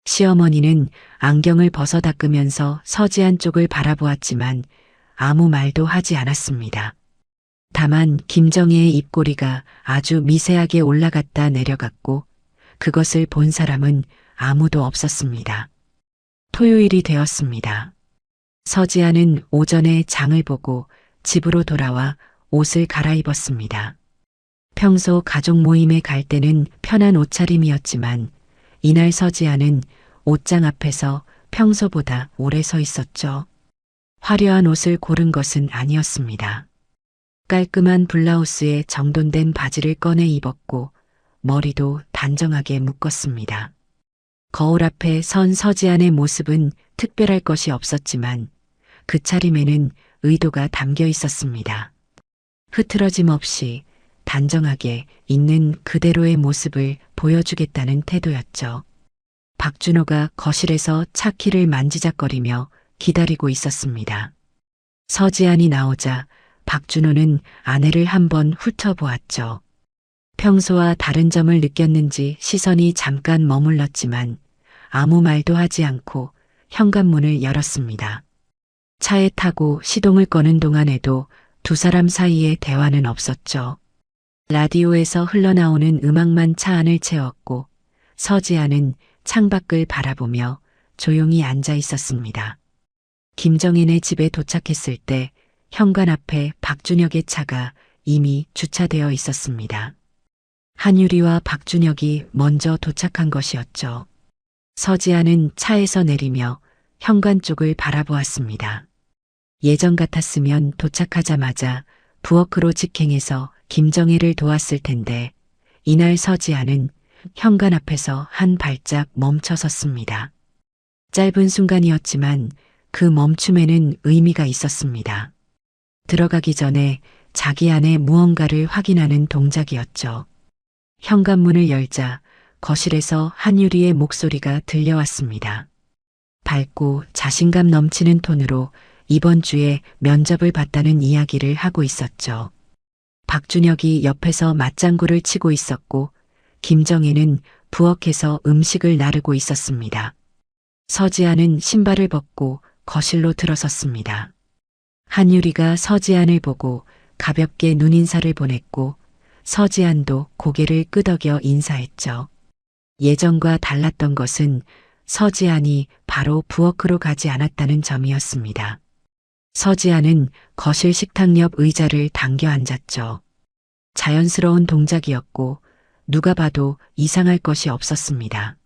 시어머니는 안경을 벗어 닦으면서 서지안 쪽을 바라보았지만 아무 말도 하지 않았습니다. 다만 김정혜의 입꼬리가 아주 미세하게 올라갔다 내려갔고 그것을 본 사람은 아무도 없었습니다. 토요일이 되었습니다. 서지아는 오전에 장을 보고 집으로 돌아와 옷을 갈아입었습니다. 평소 가족 모임에 갈 때는 편한 옷차림이었지만 이날 서지아는 옷장 앞에서 평소보다 오래 서 있었죠. 화려한 옷을 고른 것은 아니었습니다. 깔끔한 블라우스에 정돈된 바지를 꺼내 입었고 머리도 단정하게 묶었습니다. 거울 앞에 선 서지안의 모습은 특별할 것이 없었지만 그 차림에는 의도가 담겨 있었습니다. 흐트러짐 없이 단정하게 있는 그대로의 모습을 보여주겠다는 태도였죠. 박준호가 거실에서 차 키를 만지작거리며 기다리고 있었습니다. 서지안이 나오자 박준호는 아내를 한번 훑어보았죠. 평소와 다른 점을 느꼈는지 시선이 잠깐 머물렀지만 아무 말도 하지 않고 현관문을 열었습니다. 차에 타고 시동을 거는 동안에도 두 사람 사이에 대화는 없었죠. 라디오에서 흘러나오는 음악만 차 안을 채웠고 서지아는 창밖을 바라보며 조용히 앉아 있었습니다. 김정인의 집에 도착했을 때 현관 앞에 박준혁의 차가 이미 주차되어 있었습니다. 한유리와 박준혁이 먼저 도착한 것이었죠. 서지아는 차에서 내리며 현관 쪽을 바라보았습니다. 예전 같았으면 도착하자마자 부엌으로 직행해서 김정혜를 도왔을 텐데 이날 서지아는 현관 앞에서 한 발짝 멈춰 섰습니다. 짧은 순간이었지만 그 멈춤에는 의미가 있었습니다. 들어가기 전에 자기 안에 무언가를 확인하는 동작이었죠. 현관문을 열자 거실에서 한유리의 목소리가 들려왔습니다. 밝고 자신감 넘치는 톤으로 이번 주에 면접을 봤다는 이야기를 하고 있었죠. 박준혁이 옆에서 맞장구를 치고 있었고 김정혜는 부엌에서 음식을 나르고 있었습니다. 서지아는 신발을 벗고 거실로 들어섰습니다. 한유리가 서지안을 보고 가볍게 눈인사를 보냈고 서지안도 고개를 끄덕여 인사했죠. 예전과 달랐던 것은 서지안이 바로 부엌으로 가지 않았다는 점이었습니다. 서지안은 거실 식탁 옆 의자를 당겨 앉았죠. 자연스러운 동작이었고 누가 봐도 이상할 것이 없었습니다.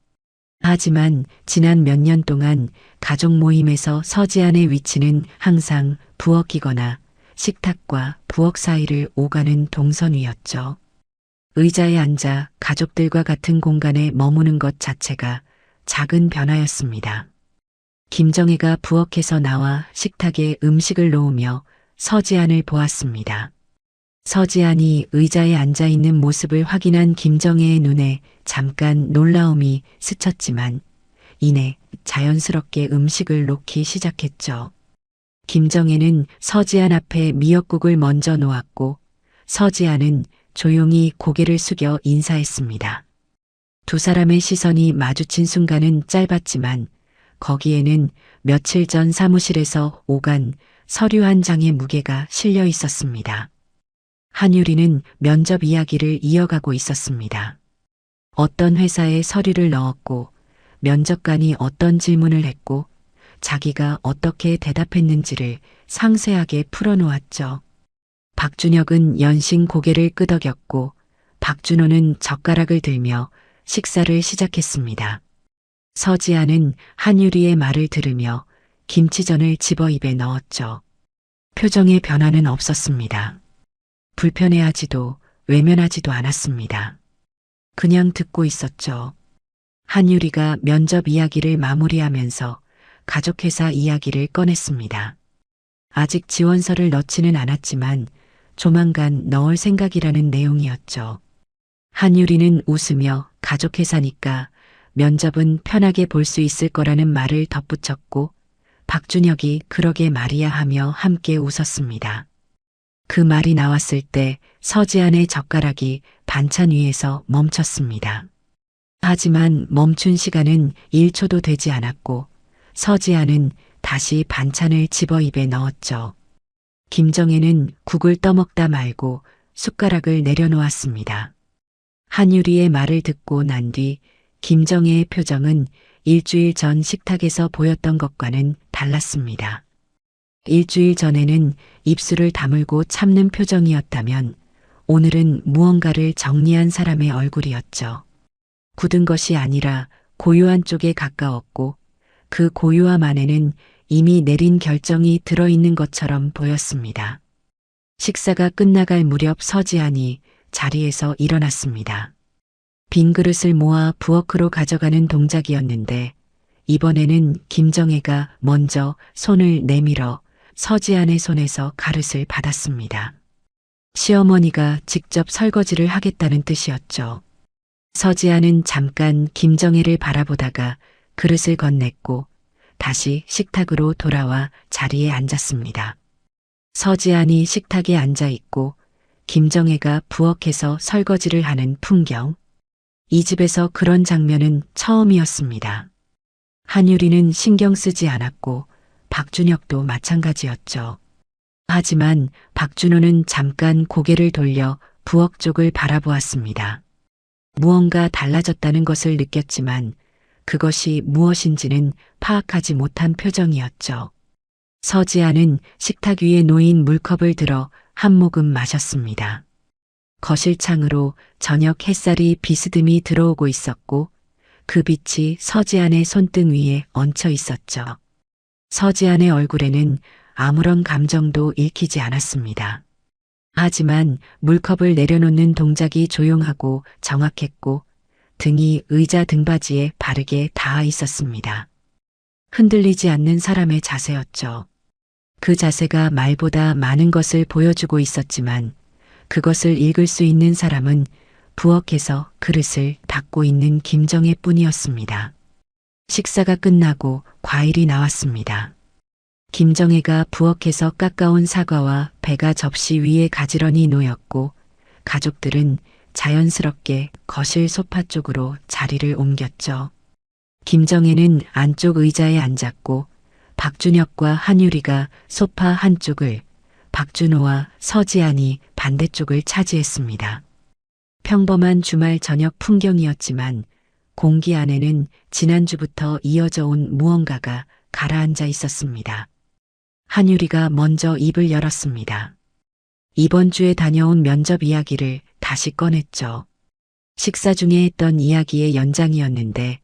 하지만 지난 몇 년 동안 가족 모임에서 서지안의 위치는 항상 부엌이거나 식탁과 부엌 사이를 오가는 동선 위였죠. 의자에 앉아 가족들과 같은 공간에 머무는 것 자체가 작은 변화였습니다. 김정혜가 부엌에서 나와 식탁에 음식을 놓으며 서지안을 보았습니다. 서지안이 의자에 앉아 있는 모습을 확인한 김정혜의 눈에 잠깐 놀라움이 스쳤지만 이내 자연스럽게 음식을 놓기 시작했죠. 김정혜는 서지안 앞에 미역국을 먼저 놓았고 서지안은 조용히 고개를 숙여 인사했습니다. 두 사람의 시선이 마주친 순간은 짧았지만 거기에는 며칠 전 사무실에서 오간 서류 한 장의 무게가 실려 있었습니다. 한유리는 면접 이야기를 이어가고 있었습니다. 어떤 회사에 서류를 넣었고 면접관이 어떤 질문을 했고 자기가 어떻게 대답했는지를 상세하게 풀어놓았죠. 박준혁은 연신 고개를 끄덕였고 박준호는 젓가락을 들며 식사를 시작했습니다. 서지안은 한유리의 말을 들으며 김치전을 집어 입에 넣었죠. 표정의 변화는 없었습니다. 불편해하지도 외면하지도 않았습니다. 그냥 듣고 있었죠. 한유리가 면접 이야기를 마무리하면서 가족회사 이야기를 꺼냈습니다. 아직 지원서를 넣지는 않았지만 조만간 넣을 생각이라는 내용이었죠. 한유리는 웃으며 가족회사니까 면접은 편하게 볼 수 있을 거라는 말을 덧붙였고 박준혁이 그러게 말이야 하며 함께 웃었습니다. 그 말이 나왔을 때 서지안의 젓가락이 반찬 위에서 멈췄습니다. 하지만 멈춘 시간은 1초도 되지 않았고 서지안은 다시 반찬을 집어 입에 넣었죠. 김정혜는 국을 떠먹다 말고 숟가락을 내려놓았습니다. 한유리의 말을 듣고 난 뒤 김정혜의 표정은 일주일 전 식탁에서 보였던 것과는 달랐습니다. 일주일 전에는 입술을 다물고 참는 표정이었다면 오늘은 무언가를 정리한 사람의 얼굴이었죠. 굳은 것이 아니라 고요한 쪽에 가까웠고 그 고요함 안에는 이미 내린 결정이 들어있는 것처럼 보였습니다. 식사가 끝나갈 무렵 서지안이 자리에서 일어났습니다. 빈 그릇을 모아 부엌으로 가져가는 동작이었는데 이번에는 김정혜가 먼저 손을 내밀어 서지안의 손에서 가릇을 받았습니다. 시어머니가 직접 설거지를 하겠다는 뜻이었죠. 서지안은 잠깐 김정혜를 바라보다가 그릇을 건넸고 다시 식탁으로 돌아와 자리에 앉았습니다. 서지안이 식탁에 앉아 있고 김정혜가 부엌에서 설거지를 하는 풍경. 이 집에서 그런 장면은 처음이었습니다. 한유리는 신경 쓰지 않았고 박준혁도 마찬가지였죠. 하지만 박준호는 잠깐 고개를 돌려 부엌 쪽을 바라보았습니다. 무언가 달라졌다는 것을 느꼈지만 그것이 무엇인지는 파악하지 못한 표정이었죠. 서지안은 식탁 위에 놓인 물컵을 들어 한 모금 마셨습니다. 거실 창으로 저녁 햇살이 비스듬히 들어오고 있었고 그 빛이 서지안의 손등 위에 얹혀 있었죠. 서지안의 얼굴에는 아무런 감정도 읽히지 않았습니다. 하지만 물컵을 내려놓는 동작이 조용하고 정확했고 등이 의자 등받이에 바르게 닿아 있었습니다. 흔들리지 않는 사람의 자세였죠. 그 자세가 말보다 많은 것을 보여주고 있었지만 그것을 읽을 수 있는 사람은 부엌에서 그릇을 닦고 있는 김정혜 뿐이었습니다. 식사가 끝나고 과일이 나왔습니다. 김정혜가 부엌에서 깎아온 사과와 배가 접시 위에 가지런히 놓였고 가족들은 자연스럽게 거실 소파 쪽으로 자리를 옮겼죠. 김정혜는 안쪽 의자에 앉았고 박준혁과 한유리가 소파 한쪽을, 박준호와 서지안이 반대쪽을 차지했습니다. 평범한 주말 저녁 풍경이었지만 공기 안에는 지난주부터 이어져 온 무언가가 가라앉아 있었습니다. 한유리가 먼저 입을 열었습니다. 이번 주에 다녀온 면접 이야기를 다시 꺼냈죠. 식사 중에 했던 이야기의 연장이었는데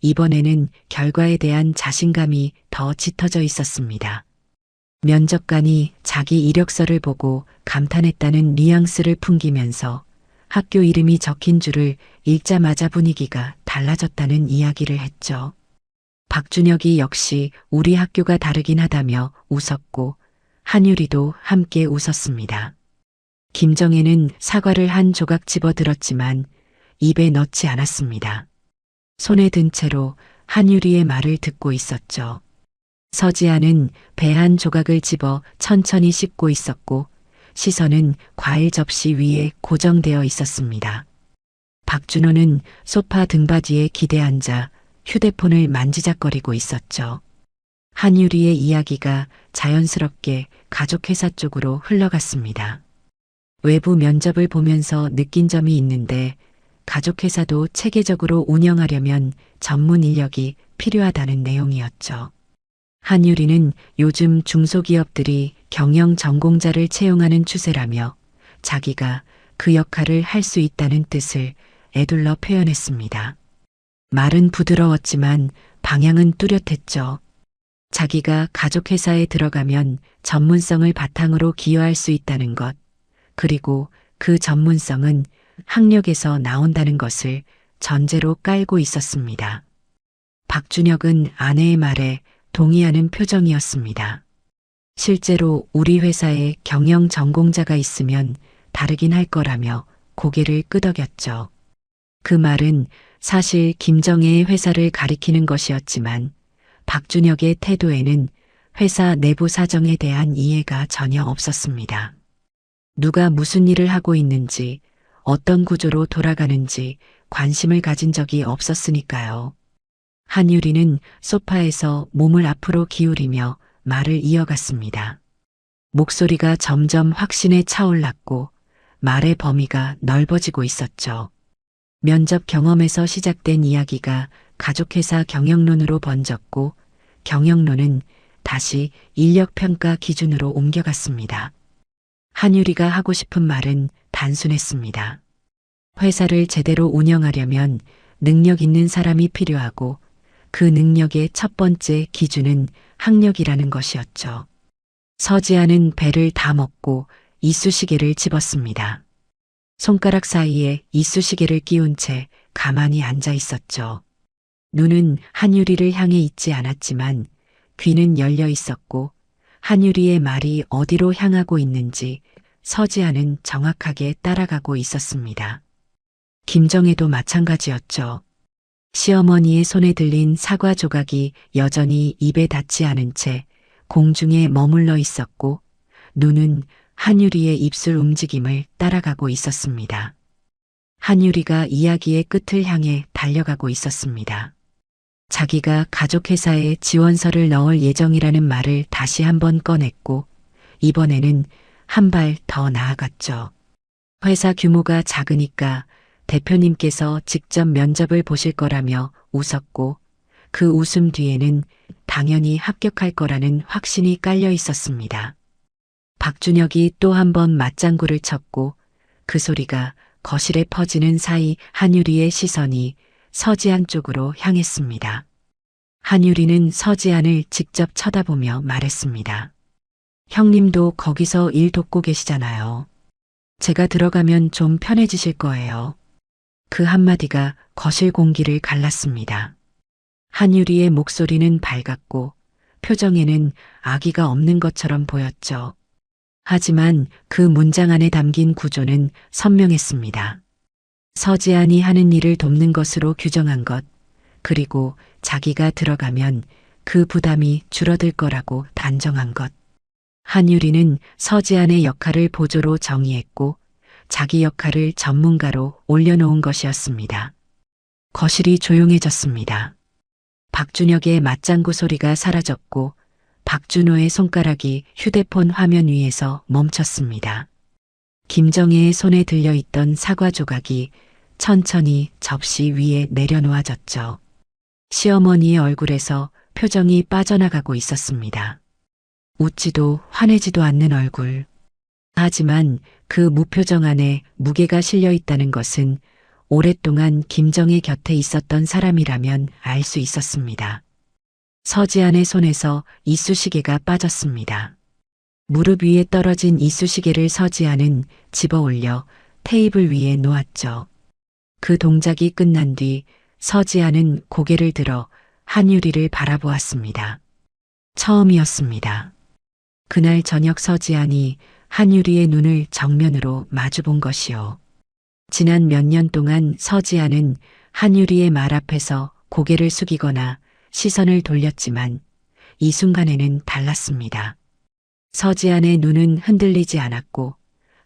이번에는 결과에 대한 자신감이 더 짙어져 있었습니다. 면접관이 자기 이력서를 보고 감탄했다는 뉘앙스를 풍기면서 학교 이름이 적힌 줄을 읽자마자 분위기가 달라졌다는 이야기를 했죠. 박준혁이 역시 우리 학교가 다르긴 하다며 웃었고 한유리도 함께 웃었습니다. 김정혜는 사과를 한 조각 집어들었지만 입에 넣지 않았습니다. 손에 든 채로 한유리의 말을 듣고 있었죠. 서지아는 배 한 조각을 집어 천천히 씹고 있었고 시선은 과일 접시 위에 고정되어 있었습니다. 박준호는 소파 등받이에 기대 앉아 휴대폰을 만지작거리고 있었죠. 한유리의 이야기가 자연스럽게 가족회사 쪽으로 흘러갔습니다. 외부 면접을 보면서 느낀 점이 있는데 가족회사도 체계적으로 운영하려면 전문 인력이 필요하다는 내용이었죠. 한유리는 요즘 중소기업들이 경영 전공자를 채용하는 추세라며 자기가 그 역할을 할 수 있다는 뜻을 에둘러 표현했습니다. 말은 부드러웠지만 방향은 뚜렷했죠. 자기가 가족회사에 들어가면 전문성을 바탕으로 기여할 수 있다는 것, 그리고 그 전문성은 학력에서 나온다는 것을 전제로 깔고 있었습니다. 박준혁은 아내의 말에 동의하는 표정이었습니다. 실제로 우리 회사에 경영 전공자가 있으면 다르긴 할 거라며 고개를 끄덕였죠. 그 말은 사실 김정혜의 회사를 가리키는 것이었지만 박준혁의 태도에는 회사 내부 사정에 대한 이해가 전혀 없었습니다. 누가 무슨 일을 하고 있는지, 어떤 구조로 돌아가는지 관심을 가진 적이 없었으니까요. 한유리는 소파에서 몸을 앞으로 기울이며 말을 이어갔습니다. 목소리가 점점 확신에 차올랐고 말의 범위가 넓어지고 있었죠. 면접 경험에서 시작된 이야기가 가족회사 경영론으로 번졌고 경영론은 다시 인력평가 기준으로 옮겨갔습니다. 한유리가 하고 싶은 말은 단순했습니다. 회사를 제대로 운영하려면 능력 있는 사람이 필요하고 그 능력의 첫 번째 기준은 학력이라는 것이었죠. 서지아는 배를 다 먹고 이쑤시개를 집었습니다. 손가락 사이에 이쑤시개를 끼운 채 가만히 앉아 있었죠. 눈은 한유리를 향해 있지 않았지만 귀는 열려 있었고 한유리의 말이 어디로 향하고 있는지 서지아는 정확하게 따라가고 있었습니다. 김정혜도 마찬가지였죠. 시어머니의 손에 들린 사과 조각이 여전히 입에 닿지 않은 채 공중에 머물러 있었고 눈은 한유리의 입술 움직임을 따라가고 있었습니다. 한유리가 이야기의 끝을 향해 달려가고 있었습니다. 자기가 가족회사에 지원서를 넣을 예정이라는 말을 다시 한번 꺼냈고 이번에는 한 발 더 나아갔죠. 회사 규모가 작으니까 대표님께서 직접 면접을 보실 거라며 웃었고 그 웃음 뒤에는 당연히 합격할 거라는 확신이 깔려 있었습니다. 박준혁이 또 한 번 맞장구를 쳤고 그 소리가 거실에 퍼지는 사이 한유리의 시선이 서지안 쪽으로 향했습니다. 한유리는 서지안을 직접 쳐다보며 말했습니다. 형님도 거기서 일 돕고 계시잖아요. 제가 들어가면 좀 편해지실 거예요. 그 한마디가 거실 공기를 갈랐습니다. 한유리의 목소리는 밝았고 표정에는 악의가 없는 것처럼 보였죠. 하지만 그 문장 안에 담긴 구조는 선명했습니다. 서지안이 하는 일을 돕는 것으로 규정한 것, 그리고 자기가 들어가면 그 부담이 줄어들 거라고 단정한 것. 한유리는 서지안의 역할을 보조로 정의했고 자기 역할을 전문가로 올려놓은 것이었습니다. 거실이 조용해졌습니다. 박준혁의 맞장구 소리가 사라졌고 박준호의 손가락이 휴대폰 화면 위에서 멈췄습니다. 김정혜의 손에 들려있던 사과 조각이 천천히 접시 위에 내려놓아졌죠. 시어머니의 얼굴에서 표정이 빠져나가고 있었습니다. 웃지도 화내지도 않는 얼굴. 하지만 그 무표정 안에 무게가 실려 있다는 것은 오랫동안 김정혜 곁에 있었던 사람이라면 알 수 있었습니다. 서지안의 손에서 이쑤시개가 빠졌습니다. 무릎 위에 떨어진 이쑤시개를 서지안은 집어 올려 테이블 위에 놓았죠. 그 동작이 끝난 뒤 서지안은 고개를 들어 한유리를 바라보았습니다. 처음이었습니다. 그날 저녁 서지안이 한유리의 눈을 정면으로 마주본 것이요. 지난 몇 년 동안 서지안은 한유리의 말 앞에서 고개를 숙이거나 시선을 돌렸지만 이 순간에는 달랐습니다. 서지안의 눈은 흔들리지 않았고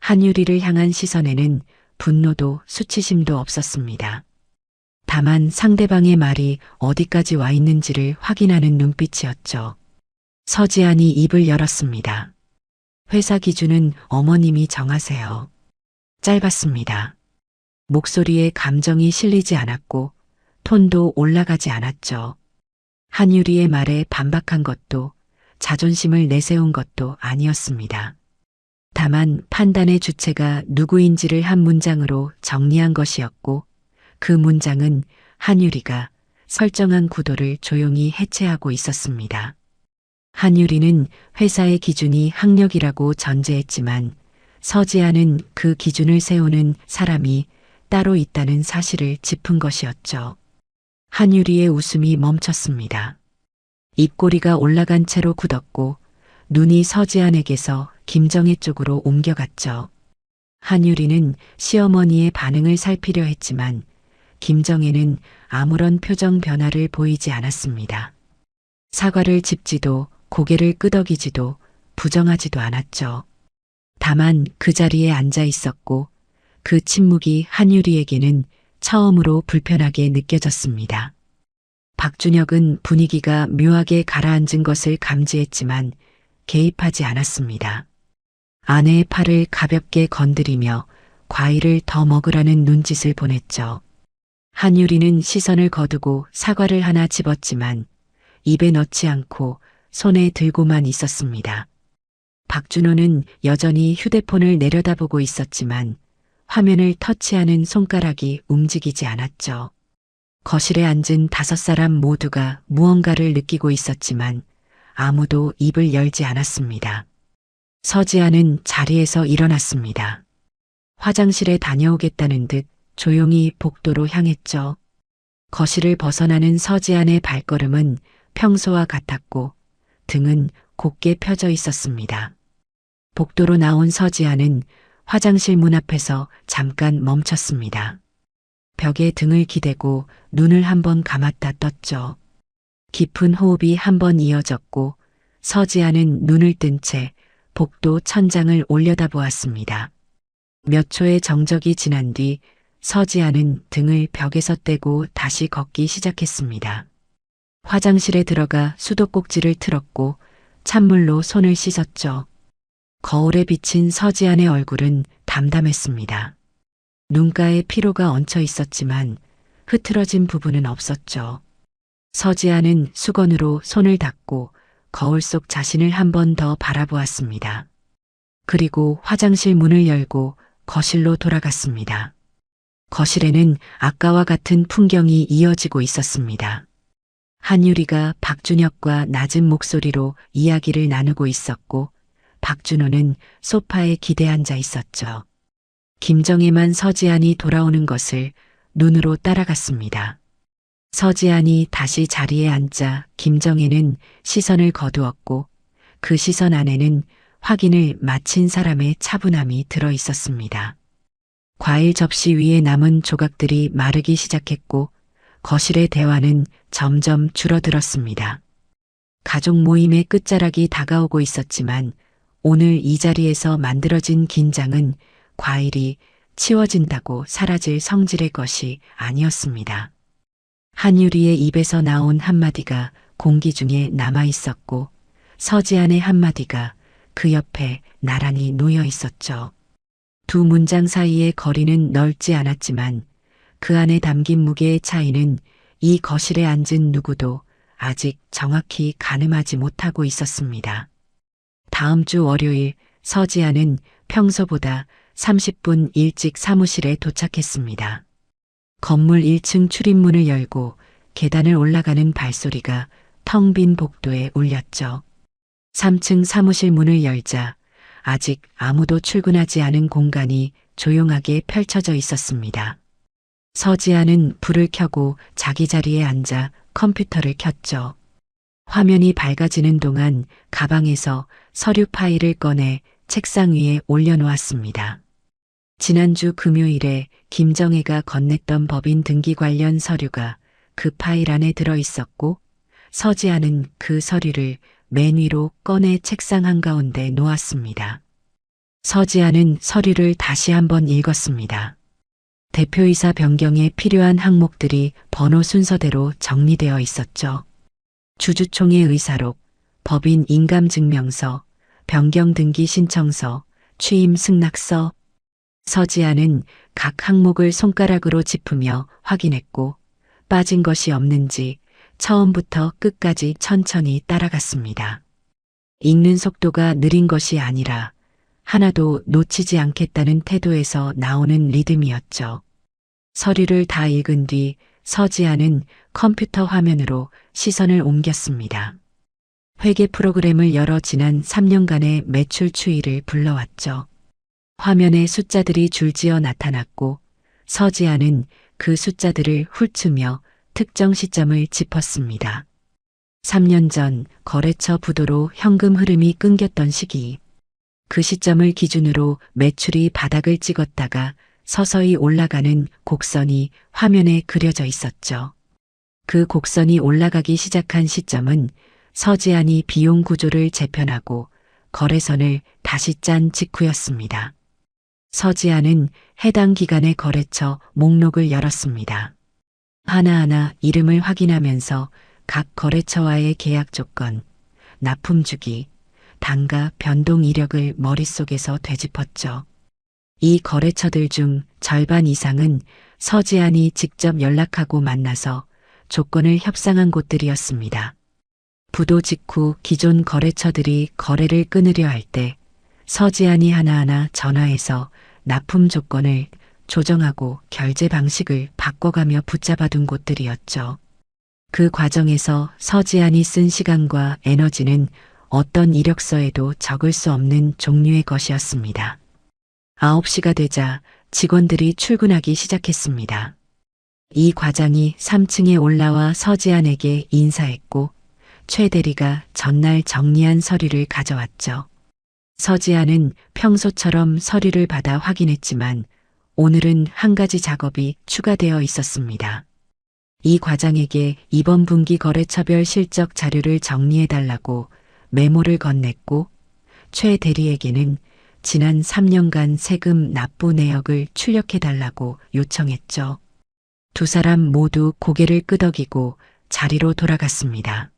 한유리를 향한 시선에는 분노도 수치심도 없었습니다. 다만 상대방의 말이 어디까지 와 있는지를 확인하는 눈빛이었죠. 서지안이 입을 열었습니다. 회사 기준은 어머님이 정하세요. 짧았습니다. 목소리에 감정이 실리지 않았고 톤도 올라가지 않았죠. 한유리의 말에 반박한 것도 자존심을 내세운 것도 아니었습니다. 다만 판단의 주체가 누구인지를 한 문장으로 정리한 것이었고 그 문장은 한유리가 설정한 구도를 조용히 해체하고 있었습니다. 한유리는 회사의 기준이 학력이라고 전제했지만 서지안은 그 기준을 세우는 사람이 따로 있다는 사실을 짚은 것이었죠. 한유리의 웃음이 멈췄습니다. 입꼬리가 올라간 채로 굳었고 눈이 서지안에게서 김정혜 쪽으로 옮겨갔죠. 한유리는 시어머니의 반응을 살피려 했지만 김정혜는 아무런 표정 변화를 보이지 않았습니다. 사과를 짚지도 고개를 끄덕이지도 부정하지도 않았죠. 다만 그 자리에 앉아 있었고 그 침묵이 한유리에게는 처음으로 불편하게 느껴졌습니다. 박준혁은 분위기가 묘하게 가라앉은 것을 감지했지만 개입하지 않았습니다. 아내의 팔을 가볍게 건드리며 과일을 더 먹으라는 눈짓을 보냈죠. 한유리는 시선을 거두고 사과를 하나 집었지만 입에 넣지 않고 손에 들고만 있었습니다. 박준호는 여전히 휴대폰을 내려다보고 있었지만 화면을 터치하는 손가락이 움직이지 않았죠. 거실에 앉은 5사람 모두가 무언가를 느끼고 있었지만 아무도 입을 열지 않았습니다. 서지안은 자리에서 일어났습니다. 화장실에 다녀오겠다는 듯 조용히 복도로 향했죠. 거실을 벗어나는 서지안의 발걸음은 평소와 같았고 등은 곧게 펴져 있었습니다. 복도로 나온 서지안은 화장실 문 앞에서 잠깐 멈췄습니다. 벽에 등을 기대고 눈을 한번 감았다 떴죠. 깊은 호흡이 한번 이어졌고 서지안은 눈을 뜬 채 복도 천장을 올려다보았습니다. 몇 초의 정적이 지난 뒤 서지안은 등을 벽에서 떼고 다시 걷기 시작했습니다. 화장실에 들어가 수도꼭지를 틀었고 찬물로 손을 씻었죠. 거울에 비친 서지안의 얼굴은 담담했습니다. 눈가에 피로가 얹혀 있었지만 흐트러진 부분은 없었죠. 서지안은 수건으로 손을 닦고 거울 속 자신을 한 번 더 바라보았습니다. 그리고 화장실 문을 열고 거실로 돌아갔습니다. 거실에는 아까와 같은 풍경이 이어지고 있었습니다. 한유리가 박준혁과 낮은 목소리로 이야기를 나누고 있었고 박준호는 소파에 기대 앉아 있었죠. 김정혜만 서지안이 돌아오는 것을 눈으로 따라갔습니다. 서지안이 다시 자리에 앉자 김정혜는 시선을 거두었고 그 시선 안에는 확인을 마친 사람의 차분함이 들어 있었습니다. 과일 접시 위에 남은 조각들이 마르기 시작했고 거실의 대화는 점점 줄어들었습니다. 가족 모임의 끝자락이 다가오고 있었지만 오늘 이 자리에서 만들어진 긴장은 과일이 치워진다고 사라질 성질의 것이 아니었습니다. 한유리의 입에서 나온 한마디가 공기 중에 남아 있었고 서지안의 한마디가 그 옆에 나란히 놓여 있었죠. 두 문장 사이의 거리는 넓지 않았지만 그 안에 담긴 무게의 차이는 이 거실에 앉은 누구도 아직 정확히 가늠하지 못하고 있었습니다. 다음 주 월요일 서지안은 평소보다 30분 일찍 사무실에 도착했습니다. 건물 1층 출입문을 열고 계단을 올라가는 발소리가 텅 빈 복도에 울렸죠. 3층 사무실 문을 열자 아직 아무도 출근하지 않은 공간이 조용하게 펼쳐져 있었습니다. 서지아는 불을 켜고 자기 자리에 앉아 컴퓨터를 켰죠. 화면이 밝아지는 동안 가방에서 서류 파일을 꺼내 책상 위에 올려놓았습니다. 지난주 금요일에 김정혜가 건넸던 법인 등기 관련 서류가 그 파일 안에 들어 있었고 서지아는 그 서류를 맨 위로 꺼내 책상 한가운데 놓았습니다. 서지아는 서류를 다시 한번 읽었습니다. 대표이사 변경에 필요한 항목들이 번호 순서대로 정리되어 있었죠. 주주총회 의사록, 법인 인감증명서, 변경 등기 신청서, 취임 승낙서. 서지아는 각 항목을 손가락으로 짚으며 확인했고 빠진 것이 없는지 처음부터 끝까지 천천히 따라갔습니다. 읽는 속도가 느린 것이 아니라 하나도 놓치지 않겠다는 태도에서 나오는 리듬이었죠. 서류를 다 읽은 뒤 서지아는 컴퓨터 화면으로 시선을 옮겼습니다. 회계 프로그램을 열어 지난 3년간의 매출 추이를 불러왔죠. 화면에 숫자들이 줄지어 나타났고 서지아는 그 숫자들을 훑으며 특정 시점을 짚었습니다. 3년 전 거래처 부도로 현금 흐름이 끊겼던 시기. 그 시점을 기준으로 매출이 바닥을 찍었다가 서서히 올라가는 곡선이 화면에 그려져 있었죠. 그 곡선이 올라가기 시작한 시점은 서지안이 비용 구조를 재편하고 거래선을 다시 짠 직후였습니다. 서지안은 해당 기간의 거래처 목록을 열었습니다. 하나하나 이름을 확인하면서 각 거래처와의 계약 조건, 납품 주기, 단가 변동 이력을 머릿속에서 되짚었죠. 이 거래처들 중 절반 이상은 서지안이 직접 연락하고 만나서 조건을 협상한 곳들이었습니다. 부도 직후 기존 거래처들이 거래를 끊으려 할 때 서지안이 하나하나 전화해서 납품 조건을 조정하고 결제 방식을 바꿔가며 붙잡아둔 곳들이었죠. 그 과정에서 서지안이 쓴 시간과 에너지는 어떤 이력서에도 적을 수 없는 종류의 것이었습니다. 9시가 되자 직원들이 출근하기 시작했습니다. 이 과장이 3층에 올라와 서지안에게 인사했고 최 대리가 전날 정리한 서류를 가져왔죠. 서지안은 평소처럼 서류를 받아 확인했지만 오늘은 한 가지 작업이 추가되어 있었습니다. 이 과장에게 이번 분기 거래처별 실적 자료를 정리해달라고 메모를 건넸고 최 대리에게는 지난 3년간 세금 납부 내역을 출력해달라고 요청했죠. 두 사람 모두 고개를 끄덕이고 자리로 돌아갔습니다.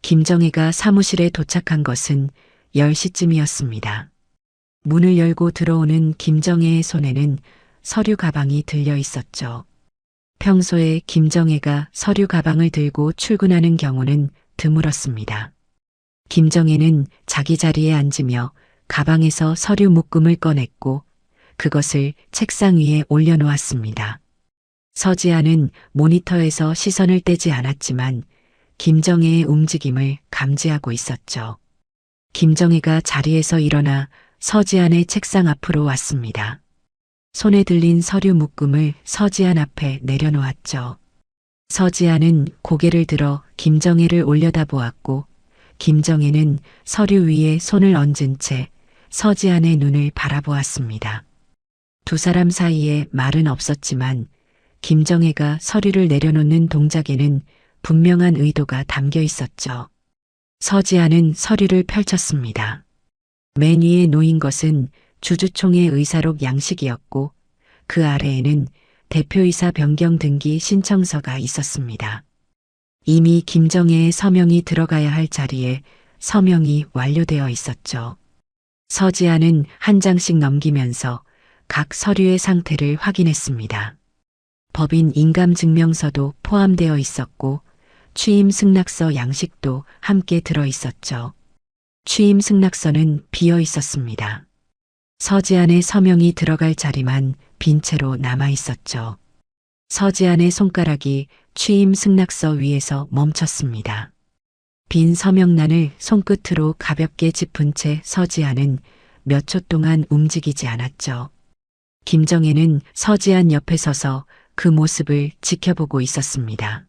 김정혜가 사무실에 도착한 것은 10시쯤이었습니다. 문을 열고 들어오는 김정혜의 손에는 서류 가방이 들려 있었죠. 평소에 김정혜가 서류 가방을 들고 출근하는 경우는 드물었습니다. 김정혜는 자기 자리에 앉으며 가방에서 서류 묶음을 꺼냈고 그것을 책상 위에 올려놓았습니다. 서지아는 모니터에서 시선을 떼지 않았지만 김정혜의 움직임을 감지하고 있었죠. 김정혜가 자리에서 일어나 서지안의 책상 앞으로 왔습니다. 손에 들린 서류 묶음을 서지안 앞에 내려놓았죠. 서지안은 고개를 들어 김정혜를 올려다보았고 김정혜는 서류 위에 손을 얹은 채 서지안의 눈을 바라보았습니다. 두 사람 사이에 말은 없었지만 김정혜가 서류를 내려놓는 동작에는 분명한 의도가 담겨 있었죠. 서지안은 서류를 펼쳤습니다. 맨 위에 놓인 것은 주주총회 의사록 양식이었고 그 아래에는 대표이사 변경 등기 신청서가 있었습니다. 이미 김정혜의 서명이 들어가야 할 자리에 서명이 완료되어 있었죠. 서지아는 한 장씩 넘기면서 각 서류의 상태를 확인했습니다. 법인 인감증명서도 포함되어 있었고 취임 승낙서 양식도 함께 들어 있었죠. 취임 승낙서는 비어 있었습니다. 서지안의 서명이 들어갈 자리만 빈 채로 남아 있었죠. 서지안의 손가락이 취임 승낙서 위에서 멈췄습니다. 빈 서명란을 손끝으로 가볍게 짚은 채 서지안은 몇 초 동안 움직이지 않았죠. 김정혜는 서지안 옆에 서서 그 모습을 지켜보고 있었습니다.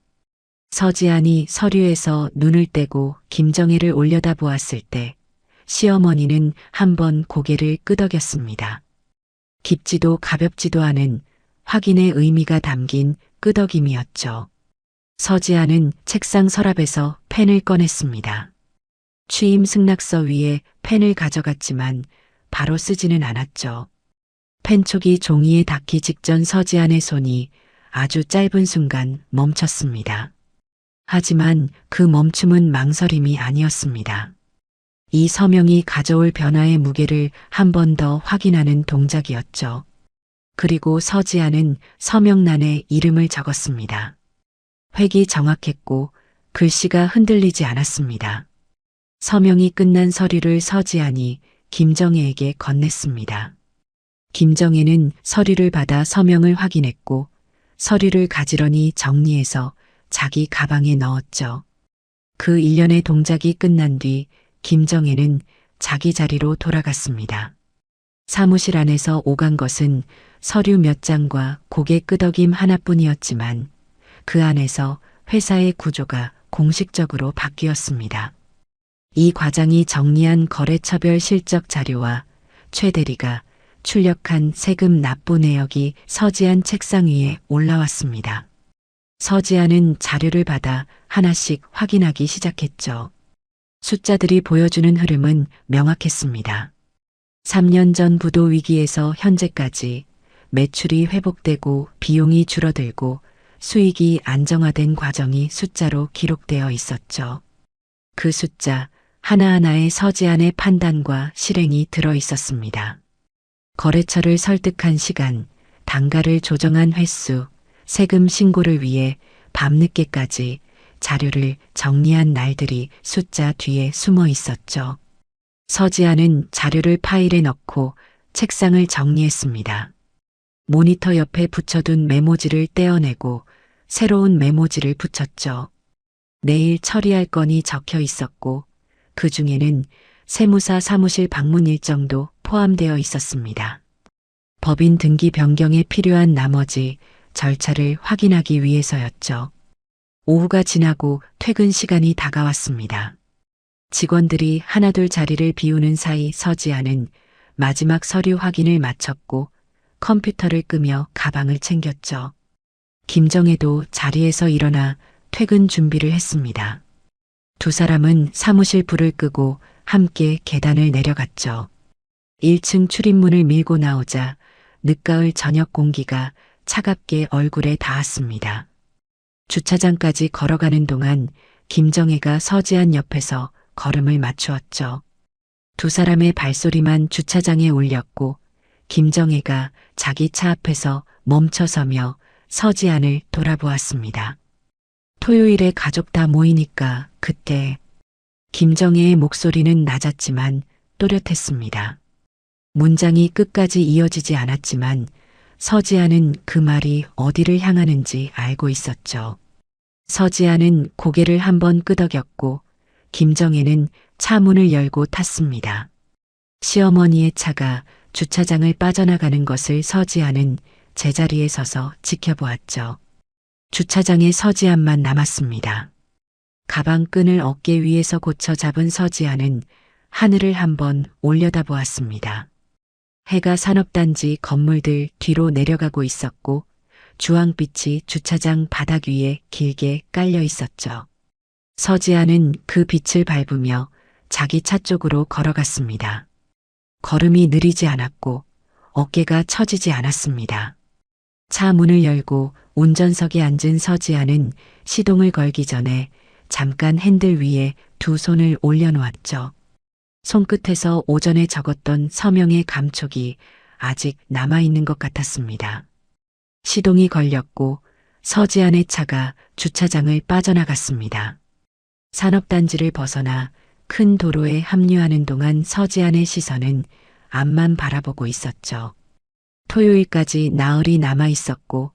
서지안이 서류에서 눈을 떼고 김정혜를 올려다보았을 때 시어머니는 한번 고개를 끄덕였습니다. 깊지도 가볍지도 않은 확인의 의미가 담긴 끄덕임이었죠. 서지아는 책상 서랍에서 펜을 꺼냈습니다. 취임 승낙서 위에 펜을 가져갔지만 바로 쓰지는 않았죠. 펜촉이 종이에 닿기 직전 서지안의 손이 아주 짧은 순간 멈췄습니다. 하지만 그 멈춤은 망설임이 아니었습니다. 이 서명이 가져올 변화의 무게를 한 번 더 확인하는 동작이었죠. 그리고 서지아는 서명란에 이름을 적었습니다. 획이 정확했고 글씨가 흔들리지 않았습니다. 서명이 끝난 서류를 서지안이 김정혜에게 건넸습니다. 김정혜는 서류를 받아 서명을 확인했고 서류를 가지런히 정리해서 자기 가방에 넣었죠. 그 일련의 동작이 끝난 뒤 김정혜는 자기 자리로 돌아갔습니다. 사무실 안에서 오간 것은 서류 몇 장과 고개 끄덕임 하나뿐이었지만 그 안에서 회사의 구조가 공식적으로 바뀌었습니다. 이 과장이 정리한 거래처별 실적 자료와 최 대리가 출력한 세금 납부 내역이 서지안 책상 위에 올라왔습니다. 서지안은 자료를 받아 하나씩 확인하기 시작했죠. 숫자들이 보여주는 흐름은 명확했습니다. 3년 전 부도 위기에서 현재까지 매출이 회복되고 비용이 줄어들고 수익이 안정화된 과정이 숫자로 기록되어 있었죠. 그 숫자 하나하나에 서지안의 판단과 실행이 들어 있었습니다. 거래처를 설득한 시간, 단가를 조정한 횟수, 세금 신고를 위해 밤늦게까지 자료를 정리한 날들이 숫자 뒤에 숨어 있었죠. 서지아는 자료를 파일에 넣고 책상을 정리했습니다. 모니터 옆에 붙여둔 메모지를 떼어내고 새로운 메모지를 붙였죠. 내일 처리할 건이 적혀 있었고 그 중에는 세무사 사무실 방문 일정도 포함되어 있었습니다. 법인 등기 변경에 필요한 나머지 절차를 확인하기 위해서였죠. 오후가 지나고 퇴근 시간이 다가왔습니다. 직원들이 하나둘 자리를 비우는 사이 서지아는 마지막 서류 확인을 마쳤고 컴퓨터를 끄며 가방을 챙겼죠. 김정혜도 자리에서 일어나 퇴근 준비를 했습니다. 두 사람은 사무실 불을 끄고 함께 계단을 내려갔죠. 1층 출입문을 밀고 나오자 늦가을 저녁 공기가 차갑게 얼굴에 닿았습니다. 주차장까지 걸어가는 동안 김정혜가 서지안 옆에서 걸음을 맞추었죠. 두 사람의 발소리만 주차장에 울렸고 김정혜가 자기 차 앞에서 멈춰서며 서지안을 돌아보았습니다. 토요일에 가족 다 모이니까 그때 김정혜의 목소리는 낮았지만 또렷했습니다. 문장이 끝까지 이어지지 않았지만 서지아는 그 말이 어디를 향하는지 알고 있었죠. 서지아는 고개를 한번 끄덕였고 김정혜는 차 문을 열고 탔습니다. 시어머니의 차가 주차장을 빠져나가는 것을 서지아는 제자리에 서서 지켜보았죠. 주차장에 서지안만 남았습니다. 가방 끈을 어깨 위에서 고쳐 잡은 서지아는 하늘을 한번 올려다보았습니다. 해가 산업단지 건물들 뒤로 내려가고 있었고 주황빛이 주차장 바닥 위에 길게 깔려 있었죠. 서지아는 그 빛을 밟으며 자기 차 쪽으로 걸어갔습니다. 걸음이 느리지 않았고 어깨가 처지지 않았습니다. 차 문을 열고 운전석에 앉은 서지아는 시동을 걸기 전에 잠깐 핸들 위에 두 두 손을 올려놓았죠. 손끝에서 오전에 적었던 서명의 감촉이 아직 남아있는 것 같았습니다. 시동이 걸렸고 서지안의 차가 주차장을 빠져나갔습니다. 산업단지를 벗어나 큰 도로에 합류하는 동안 서지안의 시선은 앞만 바라보고 있었죠. 토요일까지 나흘이 남아 있었고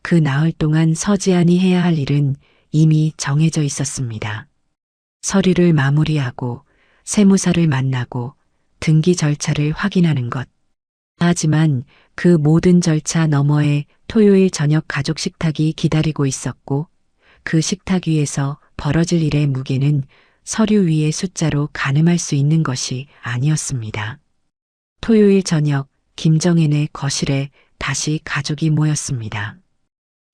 그 나흘 동안 서지안이 해야 할 일은 이미 정해져 있었습니다. 서류를 마무리하고 세무사를 만나고 등기 절차를 확인하는 것. 하지만 그 모든 절차 너머에 토요일 저녁 가족 식탁이 기다리고 있었고 그 식탁 위에서 벌어질 일의 무게는 서류 위의 숫자로 가늠할 수 있는 것이 아니었습니다. 토요일 저녁 김정혜네 거실에 다시 가족이 모였습니다.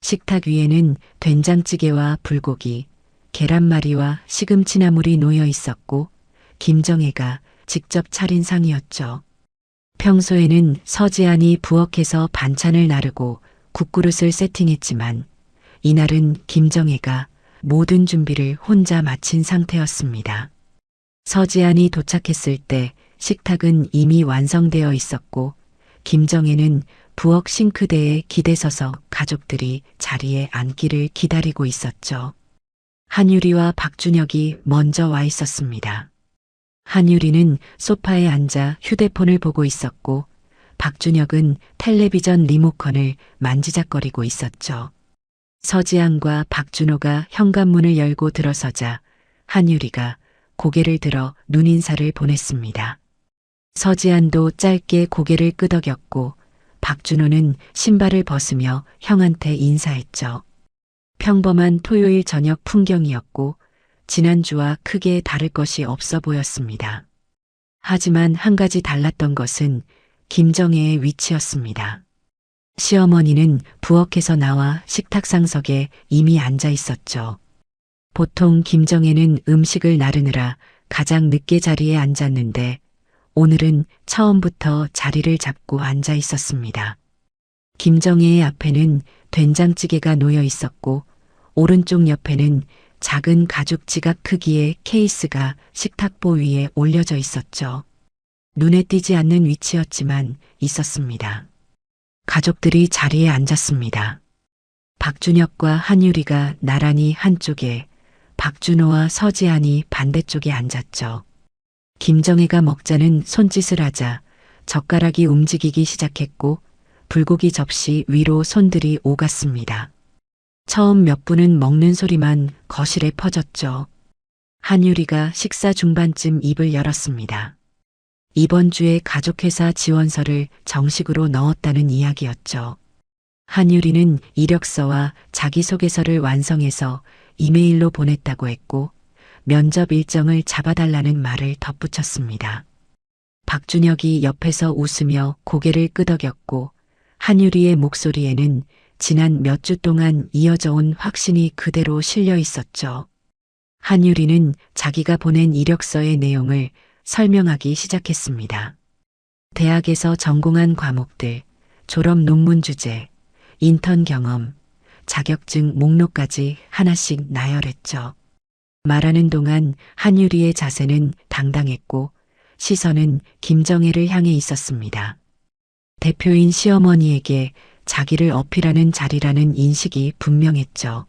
식탁 위에는 된장찌개와 불고기, 계란말이와 시금치나물이 놓여 있었고 김정혜가 직접 차린 상이었죠. 평소에는 서지안이 부엌에서 반찬을 나르고 국그릇을 세팅했지만 이날은 김정혜가 모든 준비를 혼자 마친 상태였습니다. 서지안이 도착했을 때 식탁은 이미 완성되어 있었고 김정혜는 부엌 싱크대에 기대서서 가족들이 자리에 앉기를 기다리고 있었죠. 한유리와 박준혁이 먼저 와 있었습니다. 한유리는 소파에 앉아 휴대폰을 보고 있었고 박준혁은 텔레비전 리모컨을 만지작거리고 있었죠. 서지안과 박준호가 현관문을 열고 들어서자 한유리가 고개를 들어 눈인사를 보냈습니다. 서지안도 짧게 고개를 끄덕였고 박준호는 신발을 벗으며 형한테 인사했죠. 평범한 토요일 저녁 풍경이었고 지난주와 크게 다를 것이 없어 보였습니다. 하지만 한 가지 달랐던 것은 김정혜의 위치였습니다. 시어머니는 부엌에서 나와 식탁 상석에 이미 앉아 있었죠. 보통 김정혜는 음식을 나르느라 가장 늦게 자리에 앉았는데 오늘은 처음부터 자리를 잡고 앉아 있었습니다. 김정혜의 앞에는 된장찌개가 놓여 있었고 오른쪽 옆에는 작은 가죽 지갑 크기의 케이스가 식탁보 위에 올려져 있었죠. 눈에 띄지 않는 위치였지만 있었습니다. 가족들이 자리에 앉았습니다. 박준혁과 한유리가 나란히 한쪽에, 박준호와 서지안이 반대쪽에 앉았죠. 김정혜가 먹자는 손짓을 하자 젓가락이 움직이기 시작했고 불고기 접시 위로 손들이 오갔습니다. 처음 몇 분은 먹는 소리만 거실에 퍼졌죠. 한유리가 식사 중반쯤 입을 열었습니다. 이번 주에 가족회사 지원서를 정식으로 넣었다는 이야기였죠. 한유리는 이력서와 자기소개서를 완성해서 이메일로 보냈다고 했고 면접 일정을 잡아달라는 말을 덧붙였습니다. 박준혁이 옆에서 웃으며 고개를 끄덕였고 한유리의 목소리에는 지난 몇 주 동안 이어져 온 확신이 그대로 실려 있었죠. 한유리는 자기가 보낸 이력서의 내용을 설명하기 시작했습니다. 대학에서 전공한 과목들, 졸업 논문 주제, 인턴 경험, 자격증 목록까지 하나씩 나열했죠. 말하는 동안 한유리의 자세는 당당했고 시선은 김정혜를 향해 있었습니다. 대표인 시어머니에게 자기를 어필하는 자리라는 인식이 분명했죠.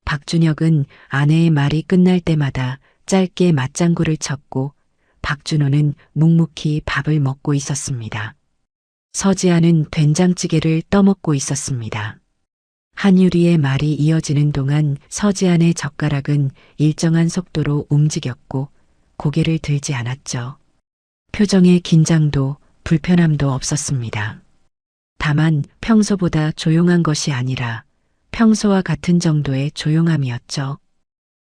박준혁은 아내의 말이 끝날 때마다 짧게 맞장구를 쳤고 박준호는 묵묵히 밥을 먹고 있었습니다. 서지아는 된장찌개를 떠먹고 있었습니다. 한유리의 말이 이어지는 동안 서지안의 젓가락은 일정한 속도로 움직였고 고개를 들지 않았죠. 표정에 긴장도 불편함도 없었습니다. 다만 평소보다 조용한 것이 아니라 평소와 같은 정도의 조용함이었죠.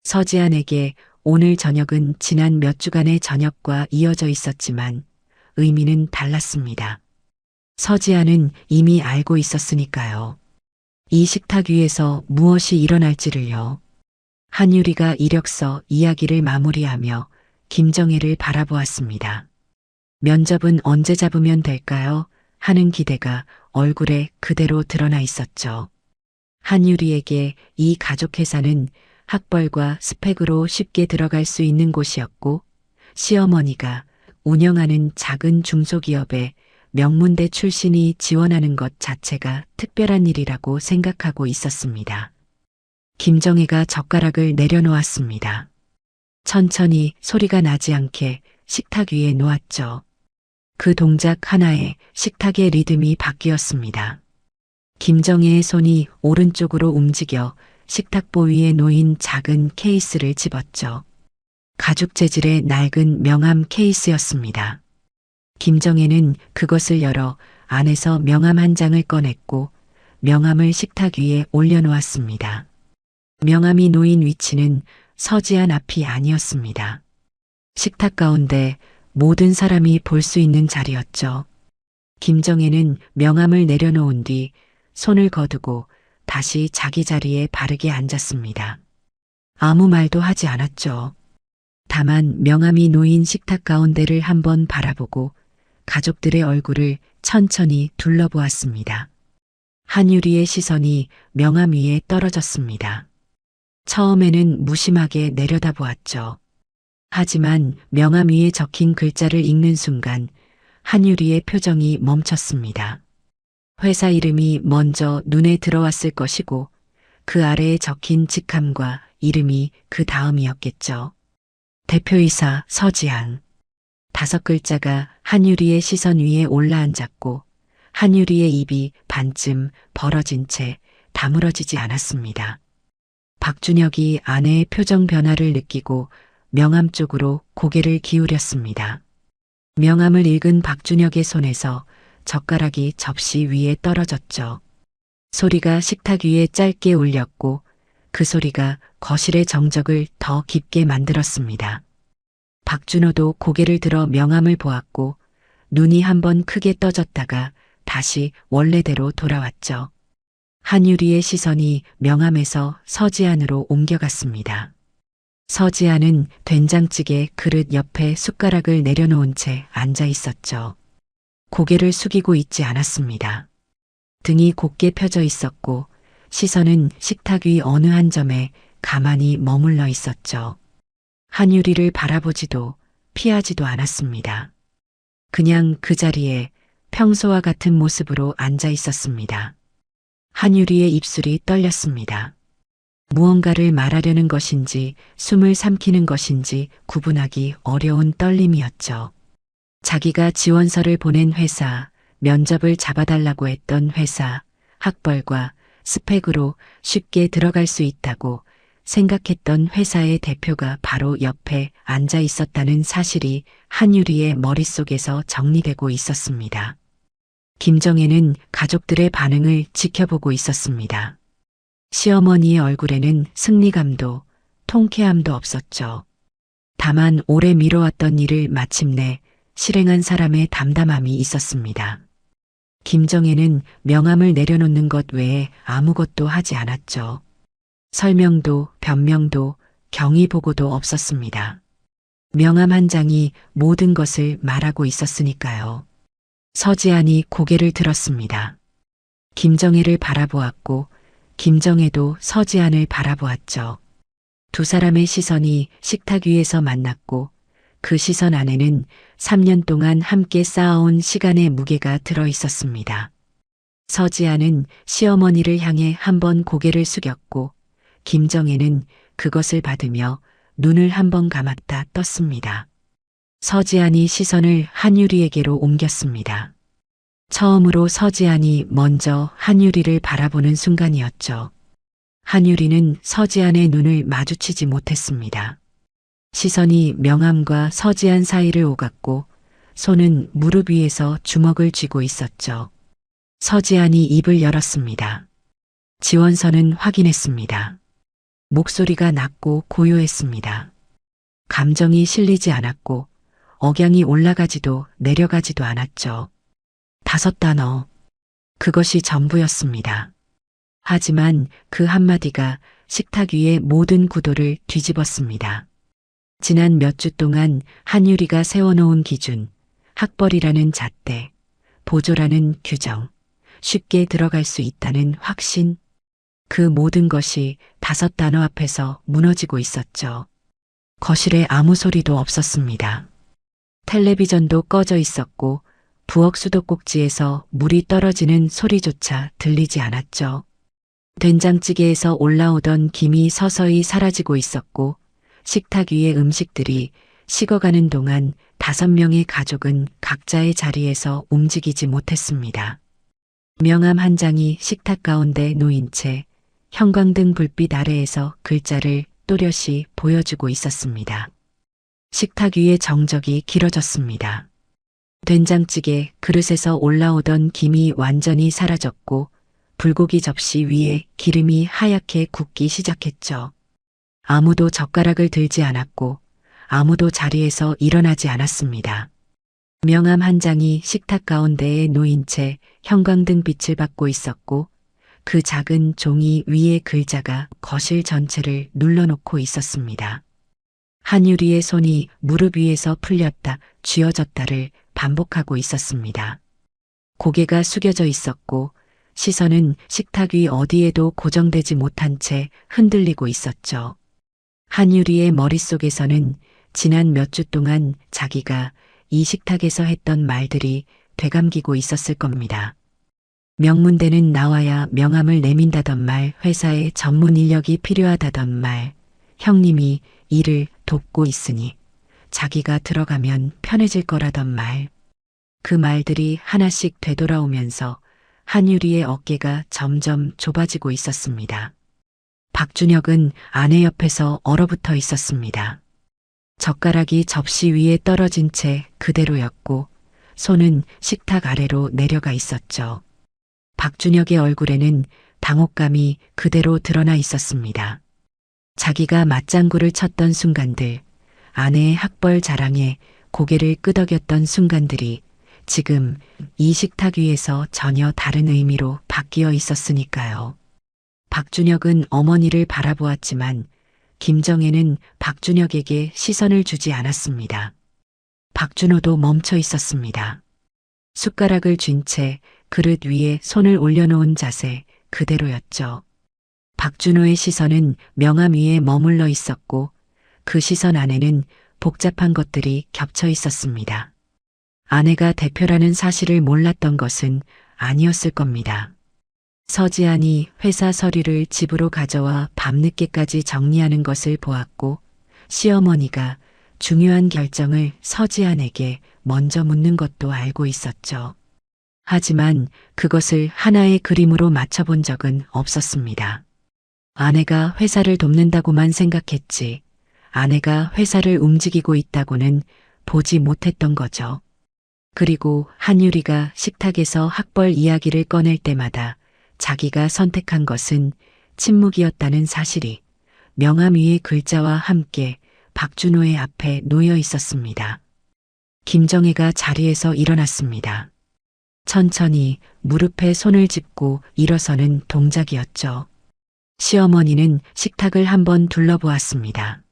서지안에게 오늘 저녁은 지난 몇 주간의 저녁과 이어져 있었지만 의미는 달랐습니다. 서지안은 이미 알고 있었으니까요. 이 식탁 위에서 무엇이 일어날지를요. 한유리가 이력서 이야기를 마무리하며 김정혜를 바라보았습니다. 면접은 언제 잡으면 될까요? 하는 기대가 얼굴에 그대로 드러나 있었죠. 한유리에게 이 가족회사는 학벌과 스펙으로 쉽게 들어갈 수 있는 곳이었고, 시어머니가 운영하는 작은 중소기업에 명문대 출신이 지원하는 것 자체가 특별한 일이라고 생각하고 있었습니다. 김정희가 젓가락을 내려놓았습니다. 천천히 소리가 나지 않게 식탁 위에 놓았죠. 그 동작 하나에 식탁의 리듬이 바뀌었습니다. 김정희의 손이 오른쪽으로 움직여 식탁보 위에 놓인 작은 케이스를 집었죠. 가죽 재질의 낡은 명함 케이스였습니다. 김정희는 그것을 열어 안에서 명함 한 장을 꺼냈고 명함을 식탁 위에 올려놓았습니다. 명함이 놓인 위치는 서지한 앞이 아니었습니다. 식탁 가운데 모든 사람이 볼 수 있는 자리였죠. 김정희는 명함을 내려놓은 뒤 손을 거두고 다시 자기 자리에 바르게 앉았습니다. 아무 말도 하지 않았죠. 다만 명함이 놓인 식탁 가운데를 한번 바라보고 가족들의 얼굴을 천천히 둘러보았습니다. 한유리의 시선이 명함 위에 떨어졌습니다. 처음에는 무심하게 내려다보았죠. 하지만 명함 위에 적힌 글자를 읽는 순간 한유리의 표정이 멈췄습니다. 회사 이름이 먼저 눈에 들어왔을 것이고 그 아래에 적힌 직함과 이름이 그 다음이었겠죠. 대표이사 서지한. 5글자가 한유리의 시선 위에 올라앉았고 한유리의 입이 반쯤 벌어진 채 다물어지지 않았습니다. 박준혁이 아내의 표정 변화를 느끼고 명함 쪽으로 고개를 기울였습니다. 명함을 읽은 박준혁의 손에서 젓가락이 접시 위에 떨어졌죠. 소리가 식탁 위에 짧게 울렸고 그 소리가 거실의 정적을 더 깊게 만들었습니다. 박준호도 고개를 들어 명함을 보았고 눈이 한번 크게 떠졌다가 다시 원래대로 돌아왔죠. 한유리의 시선이 명함에서 서지안으로 옮겨갔습니다. 서지안은 된장찌개 그릇 옆에 숟가락을 내려놓은 채 앉아 있었죠. 고개를 숙이고 있지 않았습니다. 등이 곧게 펴져 있었고 시선은 식탁 위 어느 한 점에 가만히 머물러 있었죠. 한유리를 바라보지도 피하지도 않았습니다. 그냥 그 자리에 평소와 같은 모습으로 앉아 있었습니다. 한유리의 입술이 떨렸습니다. 무언가를 말하려는 것인지 숨을 삼키는 것인지 구분하기 어려운 떨림이었죠. 자기가 지원서를 보낸 회사, 면접을 잡아달라고 했던 회사, 학벌과 스펙으로 쉽게 들어갈 수 있다고 생각했던 회사의 대표가 바로 옆에 앉아 있었다는 사실이 한유리의 머릿속에서 정리되고 있었습니다. 김정혜는 가족들의 반응을 지켜보고 있었습니다. 시어머니의 얼굴에는 승리감도 통쾌함도 없었죠. 다만 오래 미뤄왔던 일을 마침내 실행한 사람의 담담함이 있었습니다. 김정혜는 명함을 내려놓는 것 외에 아무것도 하지 않았죠. 설명도 변명도 경위보고도 없었습니다. 명함 한 장이 모든 것을 말하고 있었으니까요. 서지안이 고개를 들었습니다. 김정혜를 바라보았고 김정혜도 서지안을 바라보았죠. 두 사람의 시선이 식탁 위에서 만났고 그 시선 안에는 3년 동안 함께 쌓아온 시간의 무게가 들어 있었습니다. 서지안은 시어머니를 향해 한번 고개를 숙였고 김정혜는 그것을 받으며 눈을 한번 감았다 떴습니다. 서지안이 시선을 한유리에게로 옮겼습니다. 처음으로 서지안이 먼저 한유리를 바라보는 순간이었죠. 한유리는 서지안의 눈을 마주치지 못했습니다. 시선이 명함과 서지안 사이를 오갔고 손은 무릎 위에서 주먹을 쥐고 있었죠. 서지안이 입을 열었습니다. 지원서는 확인했습니다. 목소리가 낮고 고요했습니다. 감정이 실리지 않았고 억양이 올라가지도 내려가지도 않았죠. 5단어. 그것이 전부였습니다. 하지만 그 한마디가 식탁 위의 모든 구도를 뒤집었습니다. 지난 몇 주 동안 한유리가 세워놓은 기준, 학벌이라는 잣대, 보조라는 규정, 쉽게 들어갈 수 있다는 확신, 그 모든 것이 5 단어 앞에서 무너지고 있었죠. 거실에 아무 소리도 없었습니다. 텔레비전도 꺼져 있었고 부엌 수도꼭지에서 물이 떨어지는 소리조차 들리지 않았죠. 된장찌개에서 올라오던 김이 서서히 사라지고 있었고 식탁 위의 음식들이 식어가는 동안 5명의 가족은 각자의 자리에서 움직이지 못했습니다. 명함 한 장이 식탁 가운데 놓인 채 형광등 불빛 아래에서 글자를 또렷이 보여주고 있었습니다. 식탁 위의 정적이 길어졌습니다. 된장찌개 그릇에서 올라오던 김이 완전히 사라졌고 불고기 접시 위에 기름이 하얗게 굽기 시작했죠. 아무도 젓가락을 들지 않았고 아무도 자리에서 일어나지 않았습니다. 명함 한 장이 식탁 가운데에 놓인 채 형광등 빛을 받고 있었고 그 작은 종이 위에 글자가 거실 전체를 눌러놓고 있었습니다. 한유리의 손이 무릎 위에서 풀렸다 쥐어졌다를 반복하고 있었습니다. 고개가 숙여져 있었고 시선은 식탁 위 어디에도 고정되지 못한 채 흔들리고 있었죠. 한유리의 머릿속에서는 지난 몇 주 동안 자기가 이 식탁에서 했던 말들이 되감기고 있었을 겁니다. 명문대는 나와야 명함을 내민다던 말, 회사에 전문 인력이 필요하다던 말, 형님이 일을 돕고 있으니 자기가 들어가면 편해질 거라던 말. 그 말들이 하나씩 되돌아오면서 한유리의 어깨가 점점 좁아지고 있었습니다. 박준혁은 아내 옆에서 얼어붙어 있었습니다. 젓가락이 접시 위에 떨어진 채 그대로였고 손은 식탁 아래로 내려가 있었죠. 박준혁의 얼굴에는 당혹감이 그대로 드러나 있었습니다. 자기가 맞장구를 쳤던 순간들, 아내의 학벌 자랑에 고개를 끄덕였던 순간들이 지금 이 식탁 위에서 전혀 다른 의미로 바뀌어 있었으니까요. 박준혁은 어머니를 바라보았지만 김정혜는 박준혁에게 시선을 주지 않았습니다. 박준호도 멈춰 있었습니다. 숟가락을 쥔 채 그릇 위에 손을 올려놓은 자세 그대로였죠. 박준호의 시선은 명함 위에 머물러 있었고 그 시선 안에는 복잡한 것들이 겹쳐 있었습니다. 아내가 대표라는 사실을 몰랐던 것은 아니었을 겁니다. 서지안이 회사 서류를 집으로 가져와 밤늦게까지 정리하는 것을 보았고 시어머니가 중요한 결정을 서지안에게 먼저 묻는 것도 알고 있었죠. 하지만 그것을 하나의 그림으로 맞춰본 적은 없었습니다. 아내가 회사를 돕는다고만 생각했지 아내가 회사를 움직이고 있다고는 보지 못했던 거죠. 그리고 한유리가 식탁에서 학벌 이야기를 꺼낼 때마다 자기가 선택한 것은 침묵이었다는 사실이 명함 위의 글자와 함께 박준호의 앞에 놓여 있었습니다. 김정혜가 자리에서 일어났습니다. 천천히 무릎에 손을 짚고 일어서는 동작이었죠. 시어머니는 식탁을 한번 둘러보았습니다.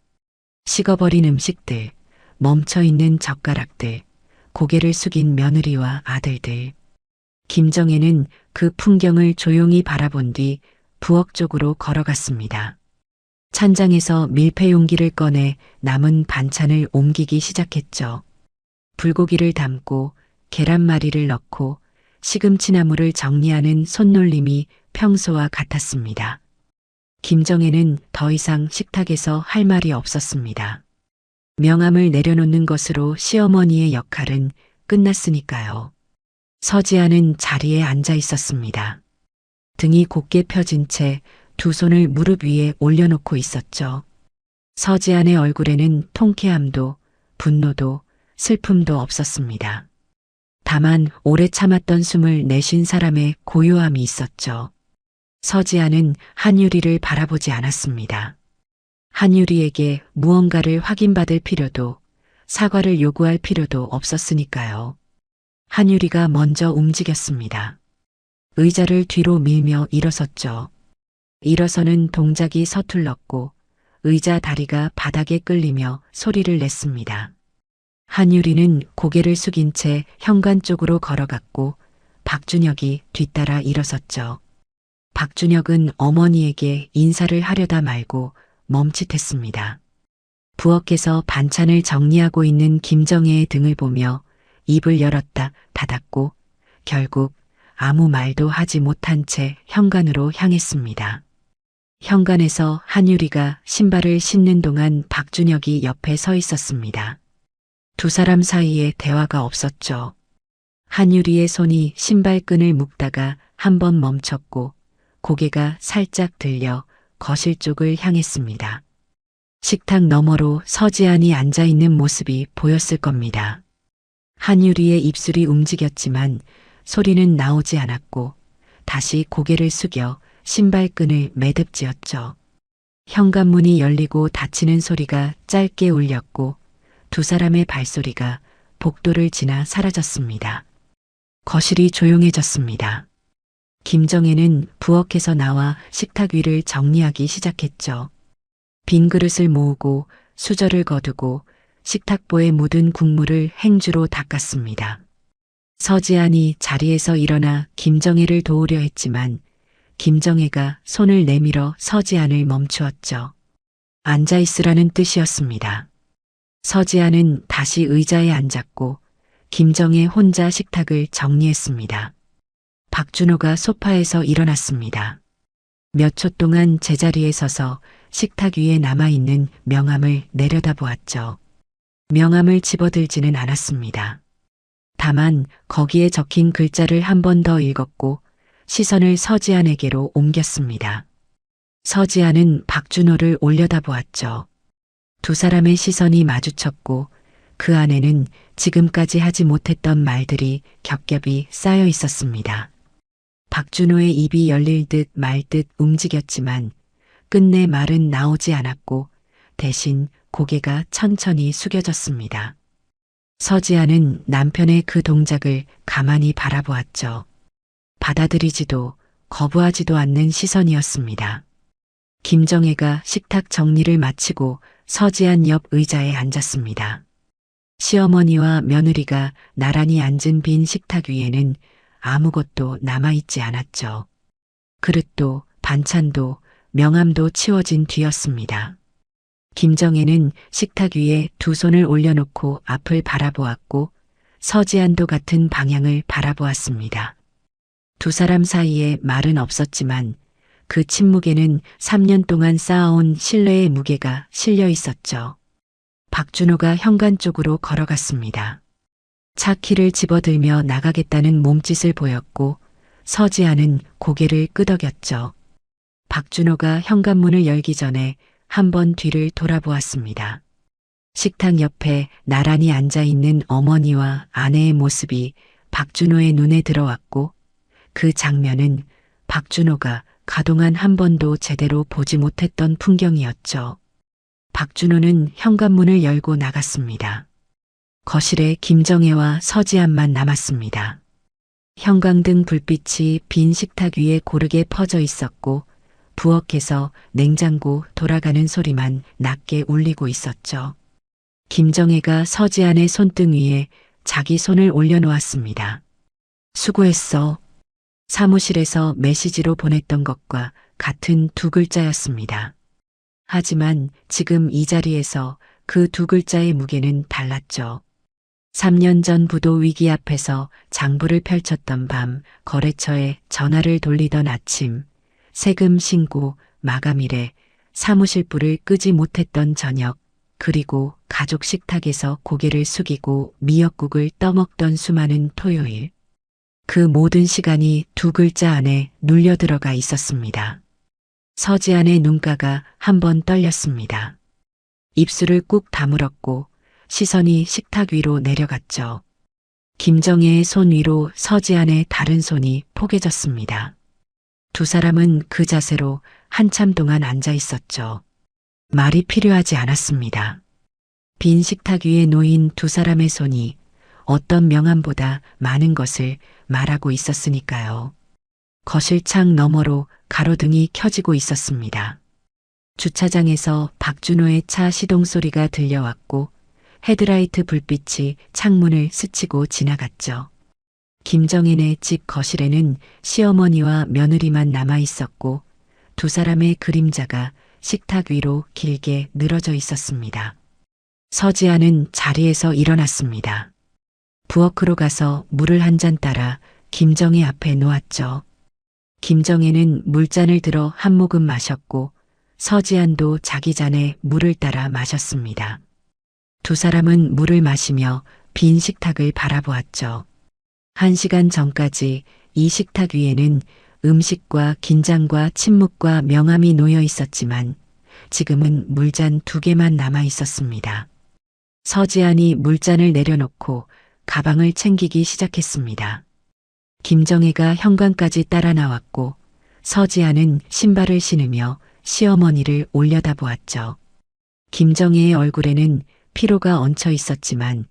식어버린 음식들, 멈춰있는 젓가락들, 고개를 숙인 며느리와 아들들. 김정혜는 그 풍경을 조용히 바라본 뒤 부엌 쪽으로 걸어갔습니다. 찬장에서 밀폐 용기를 꺼내 남은 반찬을 옮기기 시작했죠. 불고기를 담고 계란말이를 넣고 시금치나물을 정리하는 손놀림이 평소와 같았습니다. 김정혜는 더 이상 식탁에서 할 말이 없었습니다. 명함을 내려놓는 것으로 시어머니의 역할은 끝났으니까요. 서지아는 자리에 앉아 있었습니다. 등이 곧게 펴진 채 2 손을 무릎 위에 올려놓고 있었죠. 서지안의 얼굴에는 통쾌함도 분노도 슬픔도 없었습니다. 다만 오래 참았던 숨을 내쉰 사람의 고요함이 있었죠. 서지아는 한유리를 바라보지 않았습니다. 한유리에게 무언가를 확인받을 필요도 사과를 요구할 필요도 없었으니까요. 한유리가 먼저 움직였습니다. 의자를 뒤로 밀며 일어섰죠. 일어서는 동작이 서툴렀고 의자 다리가 바닥에 끌리며 소리를 냈습니다. 한유리는 고개를 숙인 채 현관 쪽으로 걸어갔고 박준혁이 뒤따라 일어섰죠. 박준혁은 어머니에게 인사를 하려다 말고 멈칫했습니다. 부엌에서 반찬을 정리하고 있는 김정혜의 등을 보며 입을 열었다 닫았고 결국 아무 말도 하지 못한 채 현관으로 향했습니다. 현관에서 한유리가 신발을 신는 동안 박준혁이 옆에 서 있었습니다. 두 사람 사이에 대화가 없었죠. 한유리의 손이 신발끈을 묶다가 한 번 멈췄고 고개가 살짝 들려 거실 쪽을 향했습니다. 식탁 너머로 서지안이 앉아있는 모습이 보였을 겁니다. 한유리의 입술이 움직였지만 소리는 나오지 않았고 다시 고개를 숙여 신발끈을 매듭지었죠. 현관문이 열리고 닫히는 소리가 짧게 울렸고 두 사람의 발소리가 복도를 지나 사라졌습니다. 거실이 조용해졌습니다. 김정혜는 부엌에서 나와 식탁 위를 정리하기 시작했죠. 빈 그릇을 모으고 수저를 거두고 식탁보에 묻은 국물을 행주로 닦았습니다. 서지안이 자리에서 일어나 김정혜를 도우려 했지만 김정혜가 손을 내밀어 서지안을 멈추었죠. 앉아있으라는 뜻이었습니다. 서지안은 다시 의자에 앉았고 김정혜 혼자 식탁을 정리했습니다. 박준호가 소파에서 일어났습니다. 몇 초 동안 제자리에 서서 식탁 위에 남아있는 명함을 내려다보았죠. 명함을 집어들지는 않았습니다. 다만 거기에 적힌 글자를 한 번 더 읽었고 시선을 서지안에게로 옮겼습니다. 서지안은 박준호를 올려다보았죠. 두 사람의 시선이 마주쳤고 그 안에는 지금까지 하지 못했던 말들이 겹겹이 쌓여 있었습니다. 박준호의 입이 열릴 듯 말 듯 움직였지만 끝내 말은 나오지 않았고 대신 고개가 천천히 숙여졌습니다. 서지안은 남편의 그 동작을 가만히 바라보았죠. 받아들이지도 거부하지도 않는 시선이었습니다. 김정혜가 식탁 정리를 마치고 서지안 옆 의자에 앉았습니다. 시어머니와 며느리가 나란히 앉은 빈 식탁 위에는 아무것도 남아있지 않았죠. 그릇도 반찬도 명함도 치워진 뒤였습니다. 김정혜는 식탁 위에 두 손을 올려놓고 앞을 바라보았고 서지안도 같은 방향을 바라보았습니다. 두 사람 사이에 말은 없었지만 그 침묵에는 3년 동안 쌓아온 신뢰의 무게가 실려 있었죠. 박준호가 현관 쪽으로 걸어갔습니다. 차 키를 집어들며 나가겠다는 몸짓을 보였고 서지안은 고개를 끄덕였죠. 박준호가 현관문을 열기 전에 한번 뒤를 돌아보았습니다. 식탁 옆에 나란히 앉아있는 어머니와 아내의 모습이 박준호의 눈에 들어왔고 그 장면은 박준호가 그동안 한 번도 제대로 보지 못했던 풍경이었죠. 박준호는 현관문을 열고 나갔습니다. 거실에 김정혜와 서지안만 남았습니다. 형광등 불빛이 빈 식탁 위에 고르게 퍼져 있었고 부엌에서 냉장고 돌아가는 소리만 낮게 울리고 있었죠. 김정혜가 서지안의 손등 위에 자기 손을 올려놓았습니다. 수고했어. 사무실에서 메시지로 보냈던 것과 같은 두 글자였습니다. 하지만 지금 이 자리에서 그 두 글자의 무게는 달랐죠. 3년 전 부도 위기 앞에서 장부를 펼쳤던 밤, 거래처에 전화를 돌리던 아침, 세금 신고, 마감일에 사무실 불을 끄지 못했던 저녁, 그리고 가족 식탁에서 고개를 숙이고 미역국을 떠먹던 수많은 토요일. 그 모든 시간이 두 글자 안에 눌려 들어가 있었습니다. 서지안의 눈가가 한 번 떨렸습니다. 입술을 꾹 다물었고 시선이 식탁 위로 내려갔죠. 김정혜의 손 위로 서지안의 다른 손이 포개졌습니다. 두 사람은 그 자세로 한참 동안 앉아 있었죠. 말이 필요하지 않았습니다. 빈 식탁 위에 놓인 두 사람의 손이 어떤 명함보다 많은 것을 말하고 있었으니까요. 거실 창 너머로 가로등이 켜지고 있었습니다. 주차장에서 박준호의 차 시동 소리가 들려왔고 헤드라이트 불빛이 창문을 스치고 지나갔죠. 김정인의 집 거실에는 시어머니와 며느리만 남아 있었고 두 사람의 그림자가 식탁 위로 길게 늘어져 있었습니다. 서지아는 자리에서 일어났습니다. 부엌으로 가서 물을 한 잔 따라 김정희 앞에 놓았죠. 김정희는 물잔을 들어 한 모금 마셨고 서지안도 자기 잔에 물을 따라 마셨습니다. 두 사람은 물을 마시며 빈 식탁을 바라보았죠. 1시간 전까지 이 식탁 위에는 음식과 긴장과 침묵과 명암이 놓여 있었지만 지금은 물잔 2개만 남아 있었습니다. 서지안이 물잔을 내려놓고 가방을 챙기기 시작했습니다. 김정희가 현관까지 따라 나왔고 서지안은 신발을 신으며 시어머니를 올려다보았죠. 김정희의 얼굴에는 피로가 얹혀 있었지만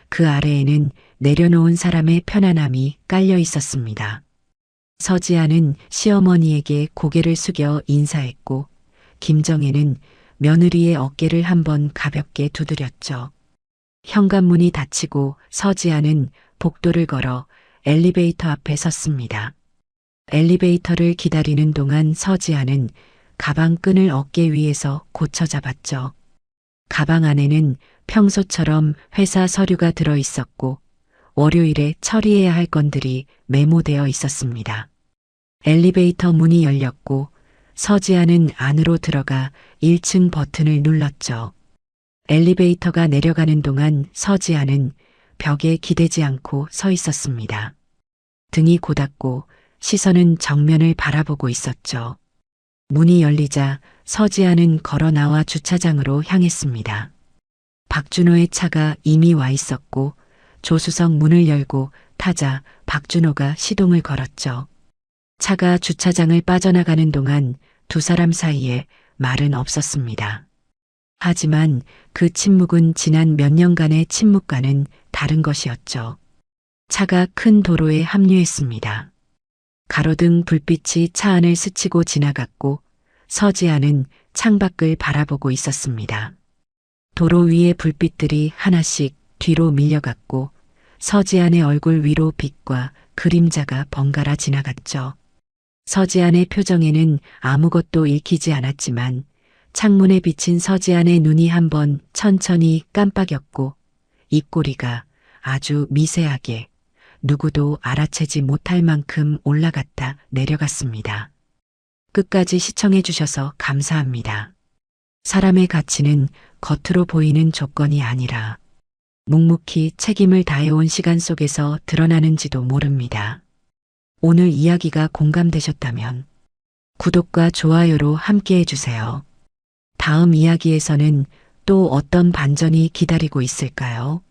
그 아래에는 내려놓은 사람의 편안함이 깔려 있었습니다. 서지아는 시어머니에게 고개를 숙여 인사했고 김정희는 며느리의 어깨를 한번 가볍게 두드렸죠. 현관문이 닫히고 서지아는 복도를 걸어 엘리베이터 앞에 섰습니다. 엘리베이터를 기다리는 동안 서지아는 가방 끈을 어깨 위에서 고쳐 잡았죠. 가방 안에는 평소처럼 회사 서류가 들어 있었고 월요일에 처리해야 할 건들이 메모되어 있었습니다. 엘리베이터 문이 열렸고 서지아는 안으로 들어가 1층 버튼을 눌렀죠. 엘리베이터가 내려가는 동안 서지아는 벽에 기대지 않고 서 있었습니다. 등이 고닫고 시선은 정면을 바라보고 있었죠. 문이 열리자 서지아는 걸어 나와 주차장으로 향했습니다. 박준호의 차가 이미 와 있었고 조수석 문을 열고 타자 박준호가 시동을 걸었죠. 차가 주차장을 빠져나가는 동안 두 사람 사이에 말은 없었습니다. 하지만 그 침묵은 지난 몇 년간의 침묵과는 다른 것이었죠. 차가 큰 도로에 합류했습니다. 가로등 불빛이 차 안을 스치고 지나갔고 서지아는 창밖을 바라보고 있었습니다. 도로 위의 불빛들이 하나씩 뒤로 밀려갔고 서지안의 얼굴 위로 빛과 그림자가 번갈아 지나갔죠. 서지안의 표정에는 아무것도 읽히지 않았지만 창문에 비친 서지안의 눈이 한번 천천히 깜빡였고 입꼬리가 아주 미세하게 누구도 알아채지 못할 만큼 올라갔다 내려갔습니다. 끝까지 시청해 주셔서 감사합니다. 사람의 가치는 겉으로 보이는 조건이 아니라 묵묵히 책임을 다해온 시간 속에서 드러나는지도 모릅니다. 오늘 이야기가 공감되셨다면 구독과 좋아요로 함께 해주세요. 다음 이야기에서는 또 어떤 반전이 기다리고 있을까요?